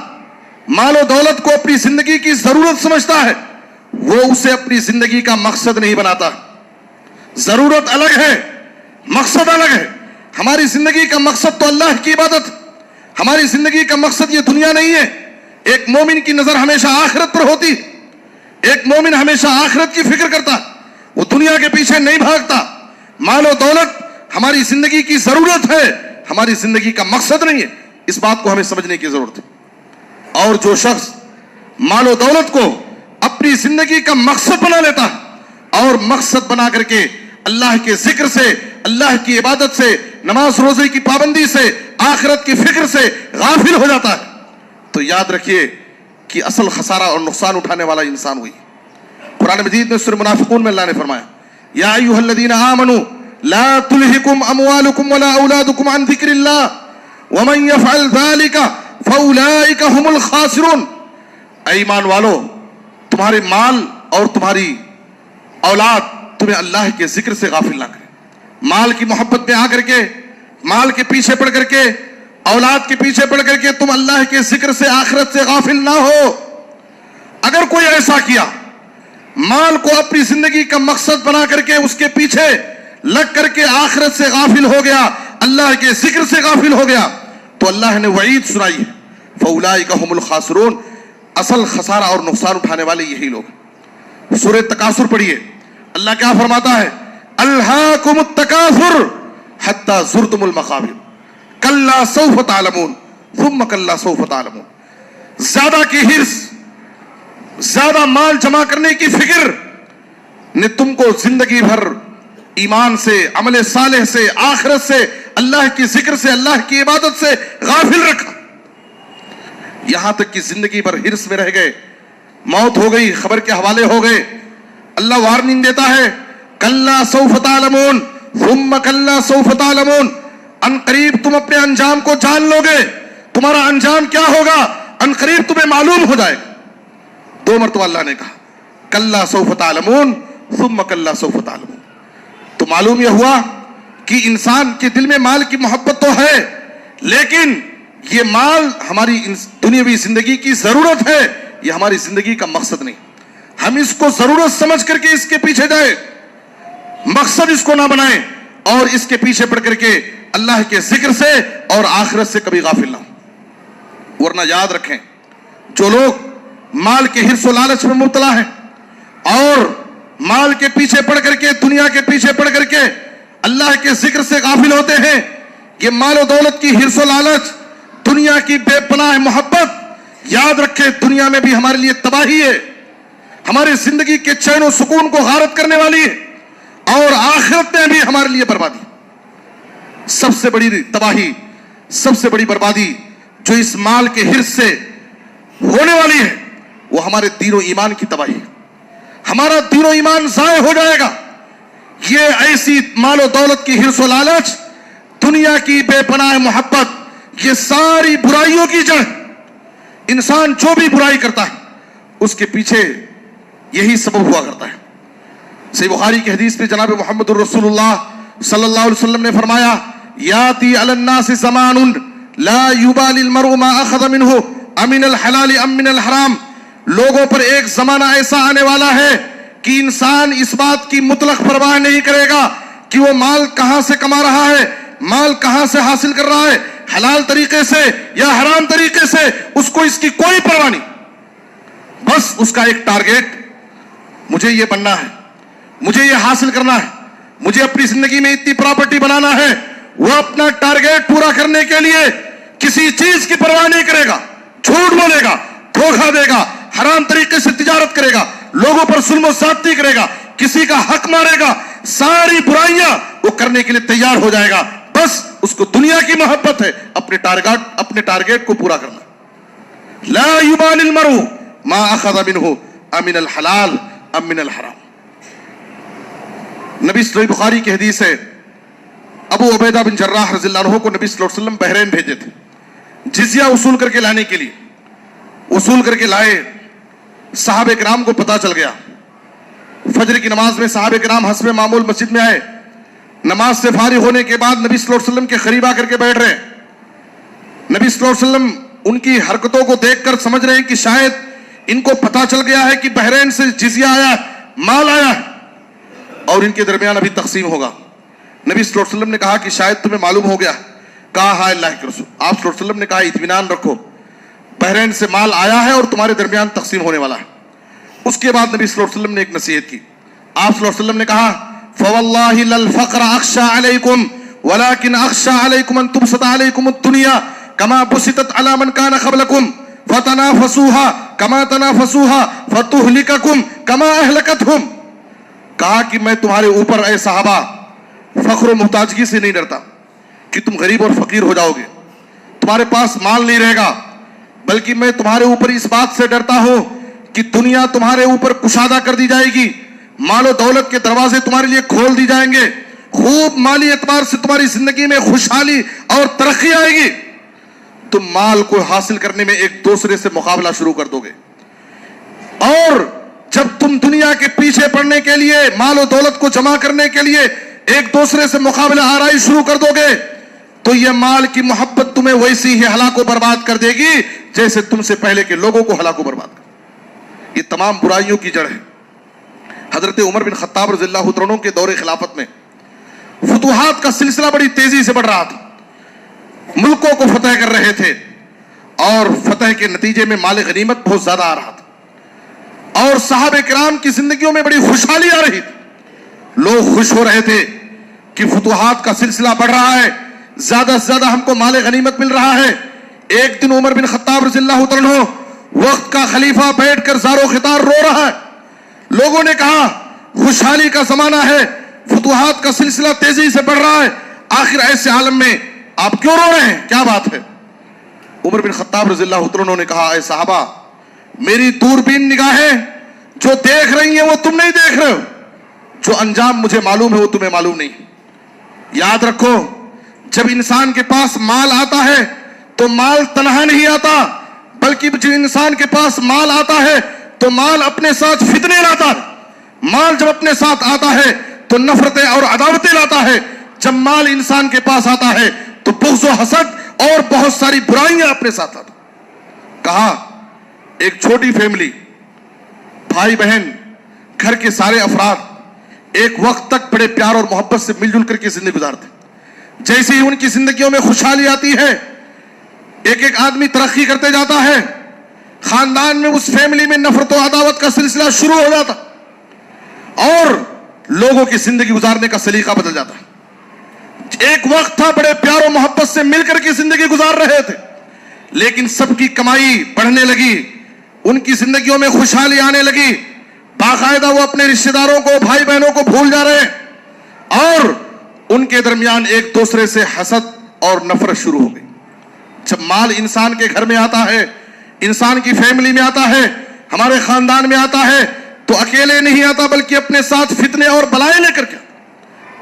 مال و دولت کو اپنی زندگی کی ضرورت سمجھتا ہے, وہ اسے اپنی زندگی کا مقصد نہیں بناتا. ضرورت الگ ہے, مقصد الگ ہے. ہماری زندگی کا مقصد تو اللہ کی عبادت, ہماری زندگی کا مقصد یہ دنیا نہیں ہے. ایک مومن کی نظر ہمیشہ آخرت پر ہوتی, ایک مومن ہمیشہ آخرت کی فکر کرتا, وہ دنیا کے پیچھے نہیں بھاگتا. مال و دولت ہماری زندگی کی ضرورت ہے, ہماری زندگی کا مقصد نہیں ہے. اس بات کو ہمیں سمجھنے کی ضرورت ہے. اور جو شخص مال و دولت کو اپنی زندگی کا مقصد بنا لیتا ہے اور مقصد بنا کر کے اللہ کے ذکر سے, اللہ کی عبادت سے, نماز روزے کی پابندی سے, آخرت کی فکر سے غافل ہو جاتا ہے, تو یاد رکھیے کہ اصل خسارہ اور نقصان اٹھانے والا انسان ہوئی. قرآن مجید میں سورہ منافقون میں اللہ نے فرمایا, یا ایھا الذین آمنوا لا تلہکم اموالکم ولا اولادکم عن ذکر اللہ ومن یفعل ذلک فاولئک هم الخاسرون. اے ایمان والو, تمہارے مال اور تمہاری اولاد تمہیں اللہ کے ذکر سے غافل نہ کرے. مال کی محبت میں آ کر کے, مال کے پیچھے پڑ کر کے, اولاد کے پیچھے پڑ کر کے تم اللہ کے ذکر سے, آخرت سے غافل نہ ہو. اگر کوئی ایسا کیا, مال کو اپنی زندگی کا مقصد بنا کر کے اس کے پیچھے لگ کر کے آخرت سے غافل ہو گیا, اللہ کے ذکر سے غافل ہو گیا, تو اللہ نے وعید سنائی, فاولئک هم الخاسرون. اصل خسارہ اور نقصان اٹھانے والے یہی لوگ. سورہ تکاثر پڑھیے, اللہ کیا فرماتا ہے, الہاکم التکاثر حتی زرتم المقابر کلا سوف تعلمون ثم کلا سوف تعلمون. زیادہ کی حرص, زیادہ مال جمع کرنے کی فکر نے تم کو زندگی بھر ایمان سے, عمل صالح سے, آخرت سے, اللہ کی ذکر سے, اللہ کی عبادت سے غافل رکھا. یہاں تک کہ زندگی بھر حرص میں رہ گئے, موت ہو گئی, خبر کے حوالے ہو گئے. اللہ وارننگ دیتا ہے, کلا سوف تعلمون ثم کلا سوف تعلمون. ان قریب تم اپنے انجام کو جان لو گے, تمہارا انجام کیا ہوگا ان قریب تمہیں معلوم ہو جائے گا. 2 مرتبہ اللہ نے کہا, کلا سوف تعلمون ثم کلا سوف تعلمون. تو معلوم یہ ہوا کہ انسان کے دل میں مال کی محبت تو ہے, لیکن یہ مال ہماری دنیاوی زندگی کی ضرورت ہے, یہ ہماری زندگی کا مقصد نہیں. ہم اس کو ضرورت سمجھ کر کے اس کے پیچھے جائیں, مقصد اس کو نہ بنائیں, اور اس کے پیچھے پڑ کر کے اللہ کے ذکر سے اور آخرت سے کبھی غافل نہ ہوں. ورنہ یاد رکھیں, جو لوگ مال کے حرص و لالچ میں مبتلا ہیں اور مال کے پیچھے پڑ کر کے, دنیا کے پیچھے پڑ کر کے اللہ کے ذکر سے غافل ہوتے ہیں, یہ مال و دولت کی حرص و لالچ, دنیا کی بے پناہ محبت, یاد رکھیں دنیا میں بھی ہمارے لیے تباہی ہے, ہماری زندگی کے چین و سکون کو غارت کرنے والی ہے, اور آخرت میں بھی ہمارے لیے بربادی. سب سے بڑی تباہی، سب سے بڑی بربادی جو اس مال کے حرص سے ہونے والی ہے وہ ہمارے دین و ایمان کی تباہی ہے. ہمارا دین و ایمان ضائع ہو جائے گا. یہ ایسی مال و دولت کی حرص و لالچ، دنیا کی بے پناہ محبت، یہ ساری برائیوں کی جڑ. انسان جو بھی برائی کرتا ہے اس کے پیچھے یہی سبب ہوا کرتا ہے. صحیح بخاری کی حدیث میں جناب محمد الرسول اللہ صلی اللہ علیہ وسلم نے فرمایا یاتی علی الناس زمان لا یبالی المرء ما اخذ منہ امن الحلال ام من الحرام. لوگوں پر ایک زمانہ ایسا آنے والا ہے کہ انسان اس بات کی مطلق پرواہ نہیں کرے گا کہ وہ مال کہاں سے کما رہا ہے، مال کہاں سے حاصل کر رہا ہے، حلال طریقے سے یا حرام طریقے سے، اس کو اس کی کوئی پرواہ نہیں. بس اس کا ایک ٹارگیٹ، مجھے یہ بننا ہے، مجھے یہ حاصل کرنا ہے، مجھے اپنی زندگی میں اتنی پراپرٹی بنانا ہے. وہ اپنا ٹارگیٹ پورا کرنے کے لیے کسی چیز کی پرواہ نہیں کرے گا، جھوٹ بولے گا، دھوکہ دے گا، حرام طریقے سے تجارت کرے گا، لوگوں پر ظلم و زیادتی کرے گا، کسی کا حق مارے گا، ساری برائیاں وہ کرنے کے لیے تیار ہو جائے گا. بس اس کو دنیا کی محبت ہے، اپنے ٹارگیٹ کو پورا کرنا. لا یبالی المرء ما اخذ منہ امن الحلال ام من الحرام. نبی صحیح بخاری کی حدیث ہے، ابو عبیدہ بن جراح رضی اللہ عنہ کو نبی صلی اللہ علیہ وسلم بحرین بھیجے تھے جزیہ وصول کر کے لانے کے لیے. وصول کر کے لائے، صحابہ کرام کو پتا چل گیا. فجر کی نماز میں صحابہ کرام حسب معمول مسجد میں آئے. نماز سے فارغ ہونے کے بعد نبی صلی اللہ علیہ وسلم کے قریب آ کر کے بیٹھ رہے. نبی صلی اللہ علیہ وسلم ان کی حرکتوں کو دیکھ کر سمجھ رہے ہیں کہ شاید ان کو پتا چل گیا ہے کہ بحرین سے جزیہ آیا ہے، مال آیا ہے اور ان کے درمیان ابھی تقسیم ہوگا. نبی صلی اللہ علیہ وسلم نے کہا کہ شاید تمہیں معلوم ہو گیا. کہا ہاں اللہ کے رسول. آپ صلی اللہ علیہ وسلم نے کہا اطمینان رکھو، بحرین سے مال آیا ہے اور تمہارے درمیان تقسیم ہونے والا ہے. اس کے بعد نبی صلی اللہ علیہ وسلم نے ایک نصیحت کی. آپ صلی اللہ علیہ وسلم نے کہا فواللہ للفقر اخشى علیکم ولكن اخشى علیکم ان تبسط علیکم الدنیا كما بسطت على من كان قبلكم فتنافسوها كما تنافسوها فتهلككم كما اهلكتهم. کہا کہ میں تمہارے اوپر اے صحابہ فخر و محتاجگی سے نہیں ڈرتا کہ تم غریب اور فقیر ہو جاؤ گے، تمہارے پاس مال نہیں رہے گا، بلکہ میں تمہارے اوپر اس بات سے ڈرتا ہوں کہ دنیا تمہارے اوپر کشادہ کر دی جائے گی، مال و دولت کے دروازے تمہارے لیے کھول دی جائیں گے، خوب مالی اعتبار سے تمہاری زندگی میں خوشحالی اور ترقی آئے گی. تم مال کو حاصل کرنے میں ایک دوسرے سے مقابلہ شروع کر دو گے، اور جب تم دنیا کے پیچھے پڑنے کے لیے، مال و دولت کو جمع کرنے کے لیے ایک دوسرے سے مقابلہ آرائی شروع کر دو گے تو یہ مال کی محبت تمہیں ویسی ہی ہلاک و برباد کر دے گی جیسے تم سے پہلے کے لوگوں کو ہلاک و برباد کر. یہ تمام برائیوں کی جڑ ہے. حضرت عمر بن خطاب رضی اللہ عنہ کے دور خلافت میں فتوحات کا سلسلہ بڑی تیزی سے بڑھ رہا تھا. ملکوں کو فتح کر رہے تھے اور فتح کے نتیجے میں مال غنیمت بہت زیادہ آ رہا تھا اور صحابہ کرام کی زندگیوں میں بڑی خوشحالی آ رہی تھی. لوگ خوش ہو رہے تھے کہ فتوحات کا سلسلہ بڑھ رہا ہے، زیادہ سے زیادہ ہم کو مال غنیمت مل رہا ہے. ایک دن عمر بن خطاب رضی اللہ عنہ وقت کا خلیفہ بیٹھ کر زار و خطار رو رہا ہے. لوگوں نے کہا خوشحالی کا زمانہ ہے، فتوحات کا سلسلہ تیزی سے بڑھ رہا ہے، آخر ایسے عالم میں آپ کیوں رو رہے ہیں، کیا بات ہے؟ عمر بن خطاب رضی اللہ عنہ نے کہا اے صحابہ، میری دوربین نگاہیں جو دیکھ رہی ہیں وہ تم نہیں دیکھ رہے ہو، جو انجام مجھے معلوم ہے وہ تمہیں معلوم نہیں. یاد رکھو جب انسان کے پاس مال آتا ہے تو مال تنہا نہیں آتا، بلکہ جب انسان کے پاس مال آتا ہے تو مال اپنے ساتھ فتنے لاتا ہے. مال جب اپنے ساتھ آتا ہے تو نفرتیں اور عداوتیں لاتا ہے. جب مال انسان کے پاس آتا ہے تو بغض و حسد اور بہت ساری برائیاں اپنے ساتھ لاتا. کہا ایک چھوٹی فیملی، بھائی بہن، گھر کے سارے افراد ایک وقت تک بڑے پیار اور محبت سے مل جل کر کے زندگی گزارتے. جیسے ہی ان کی زندگیوں میں خوشحالی آتی ہے، ایک ایک آدمی ترقی کرتے جاتا ہے، خاندان میں اس فیملی میں نفرت و عداوت کا سلسلہ شروع ہو جاتا اور لوگوں کی زندگی گزارنے کا سلیقہ بدل جاتا ہے. ایک وقت تھا بڑے پیار و محبت سے مل کر کے زندگی گزار رہے تھے، لیکن سب کی کمائی بڑھنے لگی، ان کی زندگیوں میں خوشحالی آنے لگی، باقاعدہ وہ اپنے رشتہ داروں کو، بھائی بہنوں کو بھول جا رہے اور ان کے درمیان ایک دوسرے سے حسد اور نفرت شروع ہو گئی. جب مال انسان کے گھر میں آتا ہے، انسان کی فیملی میں آتا ہے، ہمارے خاندان میں آتا ہے، تو اکیلے نہیں آتا بلکہ اپنے ساتھ فتنے اور بلائیں لے کر کے.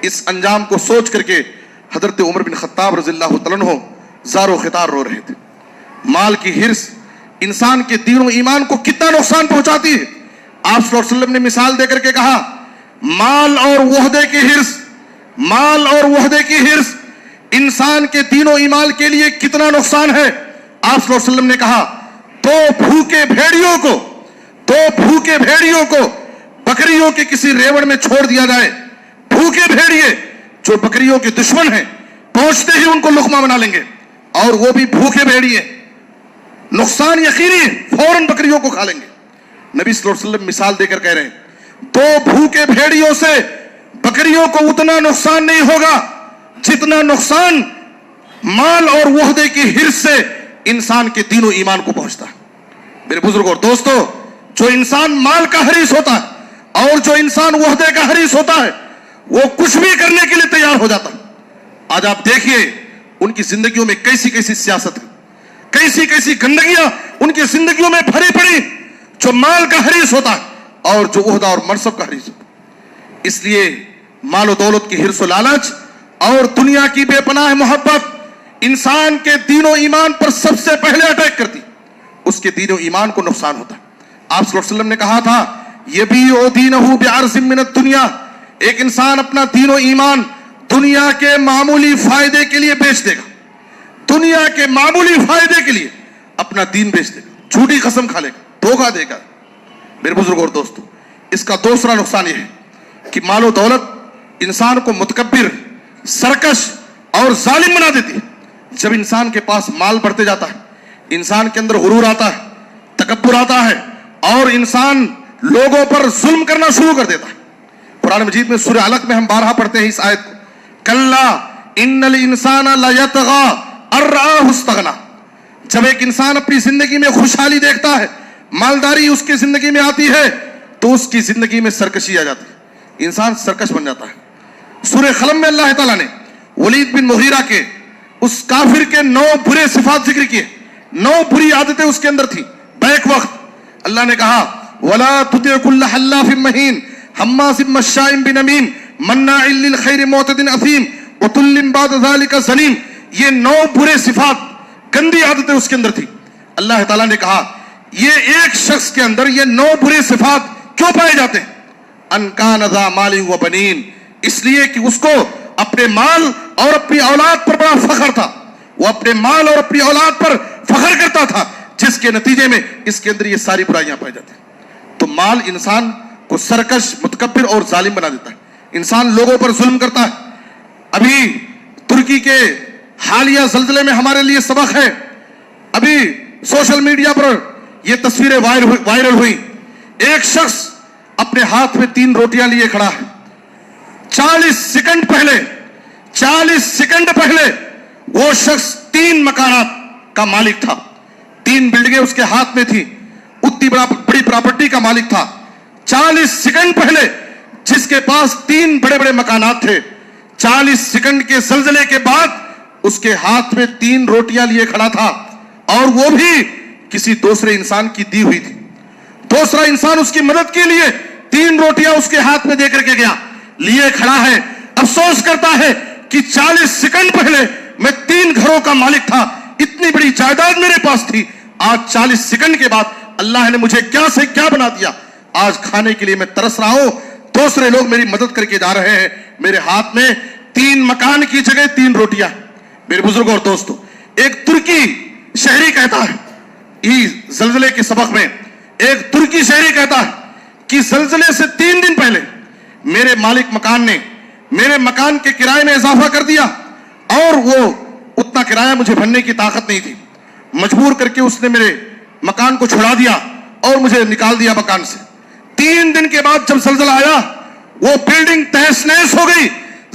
اس انجام کو سوچ کر کے حضرت عمر بن خطاب رضی اللہ تعالیٰ عنہ زار و خطار رو رہے تھے. مال کی ہرس انسان کے دین و ایمان کو کتنا نقصان پہنچاتی ہے. آپ صلی اللہ علیہ وسلم نے مثال دے کر کے کہا، مال اور وحدے کی ہرس، مال اور وحدے کی ہرس انسان کے دین و ایمان کے لیے کتنا نقصان ہے. آپ صلی اللہ علیہ وسلم نے کہا، دو بھوکے بھیڑیوں کو بکریوں کے کسی ریوڑ میں چھوڑ دیا جائے، بھوکے بھیڑیے جو بکریوں کے دشمن ہیں پہنچتے ہی ان کو لقمہ بنا لیں گے، اور وہ بھی بھوکے بھیڑیے، نقصان یقینی ہے، فوراً بکریوں کو کھا لیں گے. نبی صلی اللہ علیہ وسلم مثال دے کر کہہ رہے ہیں، دو بھوکے بھیڑیوں سے بکریوں کو اتنا نقصان نہیں ہوگا جتنا نقصان مال اور وحدے کی ہرس سے انسان کے دین و ایمان کو پہنچتا ہے. میرے بزرگوں اور دوستو، جو انسان مال کا حریص ہوتا ہے اور جو انسان وحدے کا حریص ہوتا ہے، وہ کچھ بھی کرنے کے لیے تیار ہو جاتا ہے. آج آپ دیکھیے ان کی زندگیوں میں کیسی کیسی سیاست ہے، کیسی کیسی گندگیاں ان کی زندگیوں میں بھری پڑی، جو مال کا حریص ہوتا ہے اور جو عہدہ اور منصب کا حریص ہوتا ہے. اس لیے مال و دولت کی حرص و لالچ اور دنیا کی بے پناہ محبت انسان کے دین و ایمان پر سب سے پہلے اٹیک کرتی، اس کے دین و ایمان کو نقصان ہوتا ہے. آپ صلی اللہ علیہ وسلم نے کہا تھا، یبیع دینہ بعرض من الدنیا، ایک انسان اپنا دین و ایمان دنیا کے معمولی فائدے کے لیے بیچ دے گا، دنیا کے معمولی فائدے کے لیے اپنا دین بیچ دے گا، جھوٹی قسم کھا لے گا، دھوکہ دے گا. میرے بزرگ اور دوستو، اس کا دوسرا نقصان یہ ہے کہ مال و دولت انسان کو متکبر، سرکش اور ظالم بنا دیتی ہے. جب انسان کے پاس مال بڑھتے جاتا ہے، انسان کے اندر غرور آتا ہے، تکبر آتا ہے، اور انسان لوگوں پر ظلم کرنا شروع کر دیتا ہے. قرآن مجید میں سورہ علق میں ہم بارہا پڑھتے ہیں اس آیت کو، کلا ان الانسان لیطغی ان رآہ استغنی. جب ایک انسان اپنی زندگی میں خوشحالی دیکھتا ہے، مالداری اس کی زندگی میں آتی ہے، تو اس کی زندگی میں سرکشی آ جاتی ہے، انسان سرکش بن جاتا ہے. سورہ قلم میں اللہ تعالیٰ نے ولید بن مغیرہ کے اس کافر کے 9 برے صفات ذکر کیے، 9 بری عادتیں اس کے اندر تھی. بیک وقت اللہ نے کہا، وَلَا تُطِعْ كُلَّ حَلَّافٍ مَّهِينٍ حَمَّازٍ مَّشَّاءٍ بِنَمِيمٍ مَّنَّاعٍ لِّلْخَيْرِ مُعْتَدٍ أَثِيمٍ وَتُلٍّ بَعْدَ ذَلِكَ زَنِيمٍ. یہ 9 برے صفات، گندی عادتیں اس کے اندر تھی. اللہ تعالیٰ نے کہا، یہ ایک شخص کے اندر یہ 9 برے صفات کیوں پائے جاتے ہیں؟ ان کان ذا مال و بنین، اس لیے کہ اس کو اپنے مال اور اپنی اولاد پر بڑا فخر تھا. وہ اپنے مال اور اپنی اولاد پر فخر کرتا تھا، جس کے نتیجے میں اس کے اندر یہ ساری برائیاں پائی جاتی ہیں. تو مال انسان کو سرکش، متکبر اور ظالم بنا دیتا ہے. انسان لوگوں پر ظلم کرتا ہے. ابھی ترکی کے حالیہ زلزلے میں ہمارے لیے سبق ہے. ابھی سوشل میڈیا پر یہ تصویریں وائرل ہوئی. ایک شخص اپنے ہاتھ میں 3 روٹیاں لیے کھڑا ہے. 40 سیکنڈ پہلے وہ شخص 3 مکانات کا مالک تھا. 3 بلڈنگیں اس کے ہاتھ میں تھی، اتنی بڑی پراپرٹی کا مالک تھا. 40 سیکنڈ پہلے جس کے پاس 3 بڑے بڑے مکانات تھے، 40 سیکنڈ کے زلزلے کے بعد اس کے ہاتھ میں 3 روٹیاں لیے کھڑا تھا، اور وہ بھی کسی دوسرے انسان کی دی ہوئی تھی. دوسرا انسان اس کی مدد کے لیے 3 روٹیاں اس کے ہاتھ میں دے کر کے گیا، لیے کھڑا ہے. افسوس کرتا ہے کہ 40 سیکنڈ پہلے میں 3 گھروں کا مالک تھا، اتنی بڑی جائیداد میرے پاس تھی. آج 40 سیکنڈ کے بعد اللہ نے مجھے کیا سے کیا بنا دیا. آج کھانے کے لیے میں ترس رہا ہوں، دوسرے لوگ میری مدد کر کے جا رہے ہیں، میرے ہاتھ میں 3 مکان کی جگہ 3 روٹیاں. میرے بزرگوں اور دوستوں، ایک ترکی شہری کہتا ہے، زلزلے کے سبق میں ایک ترکی شہری کہتا ہے کہ زلزلے سے 3 دن پہلے میرے مالک مکان نے میرے مکان کے کرائے میں اضافہ کر دیا، اور وہ اتنا کرایہ مجھے بھرنے کی طاقت نہیں تھی. مجبور کر کے اس نے میرے مکان کو چھڑا دیا اور مجھے نکال دیا مکان سے. 3 دن کے بعد جب زلزلہ آیا، وہ بلڈنگ تہس نہس ہو گئی،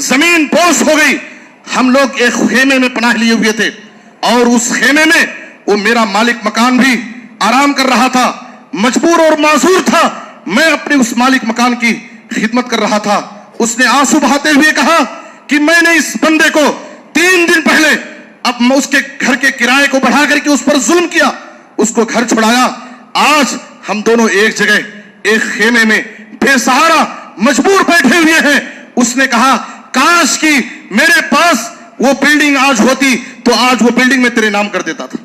زمین بوس ہو گئی. ہم لوگ ایک خیمے میں پناہ لیے ہوئے تھے، اور اس خیمے میں وہ میرا مالک مکان بھی آرام کر رہا تھا. مجبور اور معذور تھا، میں اپنے اس مالک مکان کی خدمت کر رہا تھا. اس نے آنسو بہاتے ہوئے کہا کہ میں نے اس بندے کو 3 دن پہلے اب میں اس کے گھر کے کرائے کو بڑھا کر کے اس پر ظلم کیا, اس کو گھر چھڑایا. آج ہم دونوں ایک جگہ ایک خیمے میں بے سہارا مجبور بیٹھے ہوئے ہیں. اس نے کہا کاش کی میرے پاس وہ بلڈنگ آج ہوتی تو آج وہ بلڈنگ میں تیرے نام کر دیتا تھا,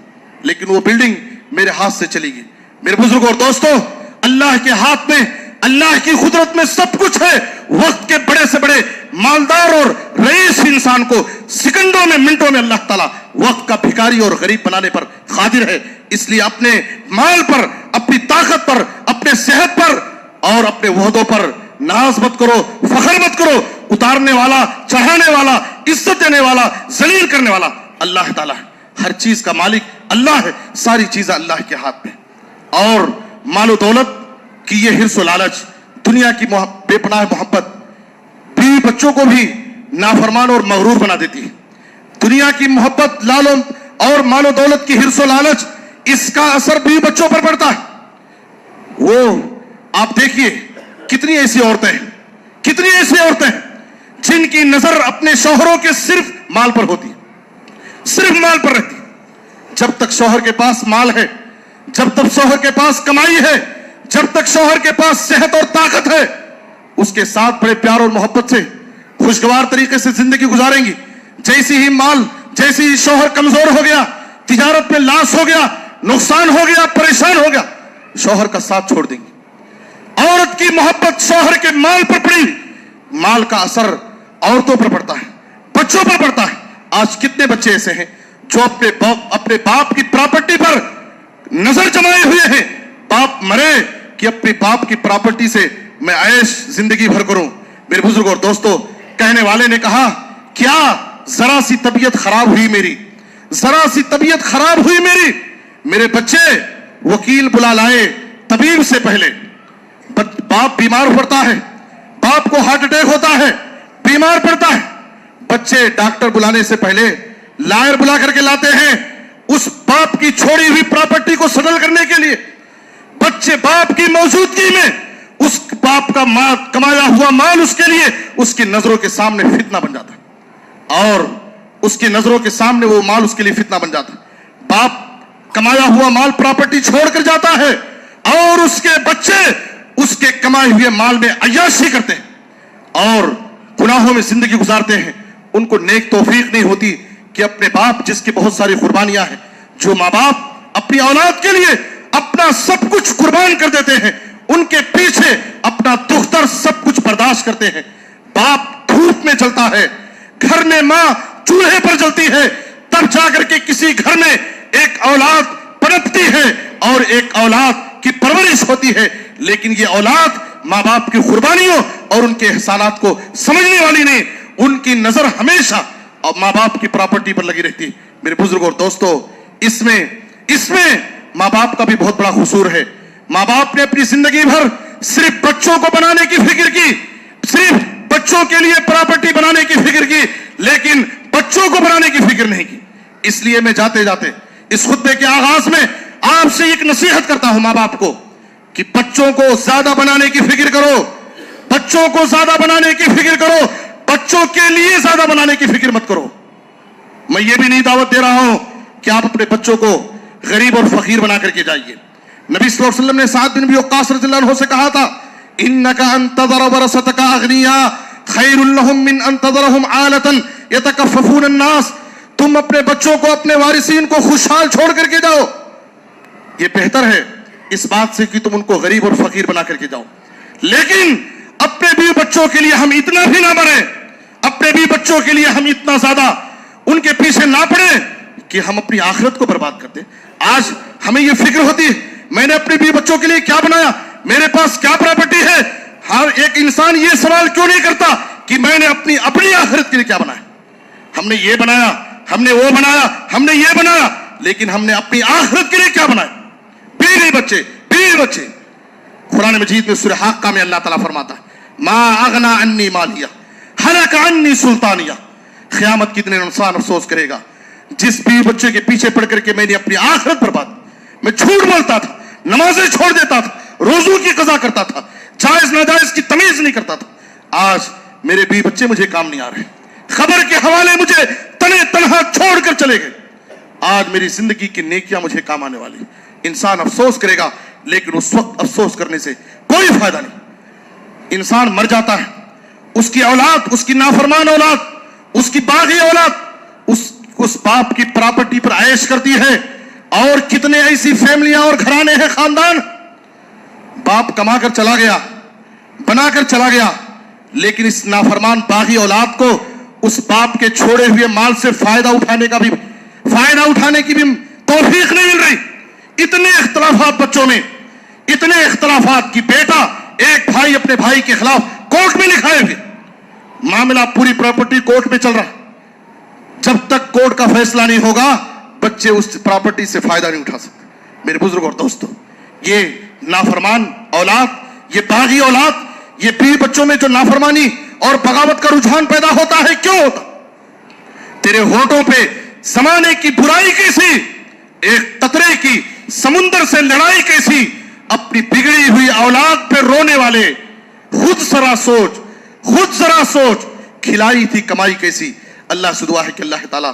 لیکن وہ بلڈنگ میرے ہاتھ سے چلی گئی. میرے بزرگوں اور دوستوں, اللہ کے ہاتھ میں, اللہ کی قدرت میں سب کچھ ہے. وقت کے بڑے سے بڑے مالدار اور رئیس انسان کو سیکنڈوں میں, منٹوں میں اللہ تعالیٰ وقت کا بھکاری اور غریب بنانے پر قادر ہے. اس لیے اپنے مال پر, اپنی طاقت پر, اپنے صحت پر اور اپنے وعدوں پر ناز مت کرو, فخر مت کرو. اتارنے والا, چڑھانے والا, عزت دینے والا, ذلیل کرنے والا اللہ تعالیٰ ہے. ہر چیز کا مالک اللہ ہے, ساری چیزیں اللہ کے ہاتھ میں. اور مال و دولت کی یہ حرص و لالچ, دنیا کی بے پناہ محبت بیوی بچوں کو بھی نافرمان اور مغرور بنا دیتی ہے. دنیا کی محبت, لالوں اور مال و دولت کی حرص و لالچ, اس کا اثر بیوی بچوں پر پڑتا ہے. وہ آپ دیکھیے کتنی ایسی عورتیں ہیں, کتنی ایسی عورتیں ہیں جن کی نظر اپنے شوہروں کے صرف مال پر ہوتی ہے, صرف مال پر رہتی. جب تک شوہر کے پاس مال ہے, جب تک شوہر کے پاس کمائی ہے, جب تک شوہر کے پاس صحت اور طاقت ہے, اس کے ساتھ بڑے پیار اور محبت سے خوشگوار طریقے سے زندگی گزاریں گی. جیسی ہی مال, جیسی ہی شوہر کمزور ہو گیا, تجارت میں لاس ہو گیا, نقصان ہو گیا, پریشان ہو گیا, شوہر کا ساتھ چھوڑ دیں گی. عورت کی محبت شوہر کے مال پر پڑی, مال کا اثر عورتوں پر پڑتا ہے, بچوں پر پڑتا ہے. آج کتنے بچے ایسے ہیں جو اپنے باپ کی پراپرٹی پر نظر جمائے ہوئے ہیں. باپ مرے کہ اپنے باپ کی پراپرٹی سے میں عیش زندگی بھر کروں. میرے بزرگوں اور دوستوں, کہنے والے نے کہا کیا ذرا سی طبیعت خراب ہوئی میری, ذرا سی طبیعت خراب ہوئی میری, میرے بچے وکیل بلا لائے طبیب سے پہلے. باپ بیمار پڑتا ہے, باپ کو ہارٹ اٹیک ہوتا ہے, بیمار پڑتا ہے, بچے ڈاکٹر بلانے سے پہلے لائر بلا کر کے لاتے ہیں اس باپ کی چھوڑی ہوئی پراپرٹی کو سیٹل کرنے کے لیے. بچے باپ کی موجودگی میں اس باپ کا مال, کمایا ہوا مال اس کے لیے اس کی نظروں کے سامنے فتنہ بن جاتا ہے, اور اس کی نظروں کے سامنے وہ مال اس کے لیے فتنہ بن جاتا ہے. باپ کمایا ہوا مال پراپرٹی چھوڑ کر جاتا ہے اور اس کے بچے اس کے کمائے ہوئے مال میں عیاشی کرتے ہیں اور گناہوں میں زندگی گزارتے ہیں. ان کو نیک توفیق نہیں ہوتی کہ اپنے باپ, جس کی بہت ساری قربانیاں ہیں, جو ماں باپ اپنی اولاد کے لیے اپنا سب کچھ قربان کر دیتے ہیں, ان کے پیچھے اپنا دکھ درد سب کچھ برداشت کرتے ہیں. باپ دھوپ میں چلتا ہے, گھر میں ماں چولہے پر جلتی ہے, تب جا کر کے کسی گھر میں ایک اولاد پنپتی ہے اور ایک اولاد کی پرورش ہوتی ہے. لیکن یہ اولاد ماں باپ کی قربانیوں اور ان کے احسانات کو سمجھنے والی نہیں, ان کی نظر ہمیشہ اور ماں باپ کی پراپرٹی پر لگی رہتی. میرے بزرگوں اور دوستوں, اس میں ماں باپ کا بھی بہت بڑا قصور ہے. ماں باپ نے اپنی زندگی بھر صرف بچوں کو بنانے کی فکر کی, صرف بچوں کے لیے پراپرٹی بنانے کی فکر کی, لیکن بچوں کو بنانے کی فکر نہیں کی. اس لیے میں جاتے جاتے اس خطبے کے آغاز میں آپ سے ایک نصیحت کرتا ہوں ماں باپ کو کہ بچوں کو زیادہ بنانے کی فکر کرو, بچوں کو زیادہ بنانے کی فکر کرو, بچوں کے لیے زیادہ بنانے کی فکر مت کرو. میں یہ بھی نہیں دعوت دے رہا ہوں کہ آپ اپنے بچوں کو غریب اور فقیر بنا کر کے جائیے. نبی صلی اللہ علیہ وسلم نے سعد بن ابی وقاص رضی اللہ عنہ سے کہا تھا, انک ان تذر ورثتک اغنیاء خیر لهم من ان تذرهم عالة يتکففون الناس. تم اپنے بچوں کو, اپنے وارثین کو خوشحال چھوڑ کر کے جاؤ, یہ بہتر ہے اس بات سے کہ تم ان کو غریب اور فقیر بنا کر کے جاؤ. لیکن اپنے بھی بچوں کے لیے ہم اتنا بھی نہ بنیں, اپنے بھی بچوں کے لیے ہم اتنا زیادہ ان کے پیچھے نہ پڑیں کہ ہم اپنی آخرت کو برباد کر دیں. آج ہمیں یہ فکر ہوتی ہے میں نے اپنے بھی بچوں کے لیے کیا بنایا, میرے پاس کیا پراپرٹی ہے. ہر ایک انسان یہ سوال کیوں نہیں کرتا کہ میں نے اپنی آخرت کے لیے کیا بنایا. ہم نے یہ بنایا, ہم نے وہ بنایا, ہم نے یہ بنایا, لیکن ہم نے اپنی آخرت کے لیے کیا بنایا. بیوی بچے. قرآن مجید میں سورہ حاقہ میں اللہ تعالیٰ فرماتا ہے, ما اغنا عنی مالیہ ہلک عنی سلطانیہ. قیامت کے دن انسان افسوس کرے گا جس بیوی بچے کے پیچھے پڑ کر کے میں نے اپنی آخرت برباد. میں جھوٹ بولتا تھا, نمازیں چھوڑ دیتا تھا, روزوں کی قضا کرتا تھا, جائز ناجائز کی تمیز نہیں کرتا تھا. آج میرے بیوی بچے مجھے کام نہیں آ رہے, خبر کے حوالے مجھے تنے تنہا چھوڑ کر چلے گئے. آج میری زندگی کی نیکیاں مجھے کام آنے والی. انسان افسوس کرے گا لیکن اس وقت افسوس کرنے سے کوئی فائدہ نہیں. انسان مر جاتا ہے, اس کی اولاد, اس کی نافرمان اولاد, اس کی باغی اولاد اس باپ کی پراپرٹی پر عیش کرتی ہے. اور کتنے ایسی فیملیاں اور گھرانے ہیں, خاندان, باپ کما کر چلا گیا, بنا کر چلا گیا, لیکن اس نافرمان باغی اولاد کو اس باپ کے چھوڑے ہوئے مال سے فائدہ اٹھانے کی بھی توفیق نہیں مل رہی. اتنے اختلافات بچوں میں, اتنے اختلافات کی بیٹا ایک بھائی اپنے بھائی کے خلاف کورٹ میں لکھائے ہوئے, معاملہ پوری پراپرٹی کورٹ میں چل رہا. جب تک کورٹ کا فیصلہ نہیں ہوگا بچے اس پراپرٹی سے فائدہ نہیں اٹھا سکتے. میرے بزرگ اور دوستو, یہ نافرمان اولاد, یہ باغی اولاد, یہ بیوی بچوں میں جو نافرمانی اور بغاوت کا رجحان پیدا ہوتا ہے, کیوں ہوتا؟ تیرے ہونٹوں پہ زمانے کی برائی کیسی, ایک قطرے کی سمندر سے لڑائی کیسی, اپنی بگڑی ہوئی اولاد پہ رونے والے. خود ذرا سوچ کھلائی تھی کمائی کیسی. اللہ سے دعا ہے کہ اللہ تعالی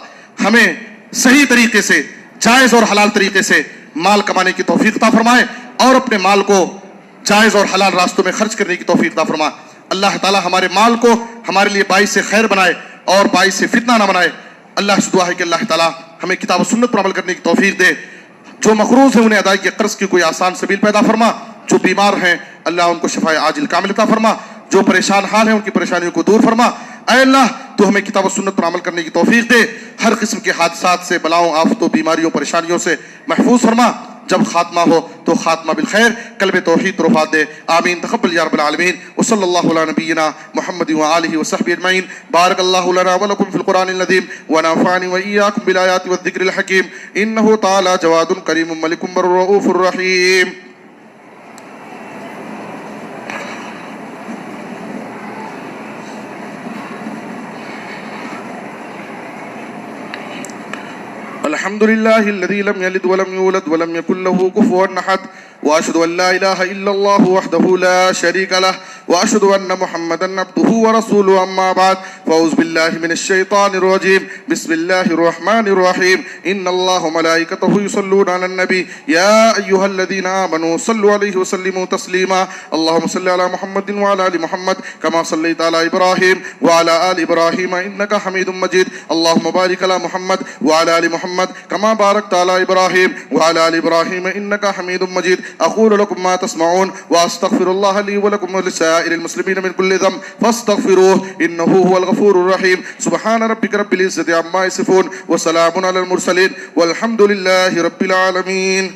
ہمیں صحیح طریقے سے, جائز اور حلال طریقے سے مال کمانے کی توفیق عطا فرمائے اور اپنے مال کو جائز اور حلال راستوں میں خرچ کرنے کی توفیق عطا فرمائے. اللہ تعالی ہمارے مال کو ہمارے لیے باعث خیر بنائے اور باعث فتنہ نہ بنائے. اللہ سے دعا ہے کہ اللہ تعالی ہمیں کتاب و سنت پر عمل کرنے کی توفیق دے. جو مقروض ہیں انہیں ادائیگی قرض کی کوئی آسان سبیل پیدا فرما. جو بیمار ہیں اللہ ان کو شفائے عاجل کامل عطا فرما. جو پریشان حال ہیں ان کی پریشانیوں کو دور فرما. اے اللہ تو ہمیں کتاب و سنت پر عمل کرنے کی توفیق دے. ہر قسم کے حادثات سے, بلاؤں, آفتوں, بیماریوں, پریشانیوں سے محفوظ فرما. جب خاتمہ ہو تو خاتمہ بالخیر, قلب توحید پر وفات دے. آمین. تقبل یا رب العالمین. وصلی اللہ علی نبینا محمد وآلہ وصحبہ اجمعین. بارک اللہ لنا ولکم فی القرآن العظیم ونفعنی وإیاکم بالآیات والذکر الحکیم. انہ تعالی جواد کریم ملک بر رؤوف الرحیم. الحمد لله الذي لم يلد ولم يولد ولم يكن له كفوا أحد وأشهد أن لا إله إلا الله وحده لا شريك له وأشهد أن محمدا عبده ورسوله. أما بعد فأعوذ بالله من الشيطان الرجيم. بسم الله الرحمن الرحيم. إن الله وملائكته يصلون على النبي يا أيها الذين آمنوا صلوا عليه وسلموا تسليما. اللهم صل على محمد وعلى آل محمد كما صليت على إبراهيم وعلى آل إبراهيم إنك حميد مجيد. اللهم بارك على محمد وعلى آل محمد كما باركت على إبراهيم وعلى آل إبراهيم إنك حميد مجيد. أقول لكم ما تسمعون وأستغفر الله لي ولكم ولسائر المسلمين من كل ذنب فاستغفروه إنه هو الغفور الرحيم. سبحان ربك رب العزة عما يصفون وسلام على المرسلين والحمد لله رب العالمين.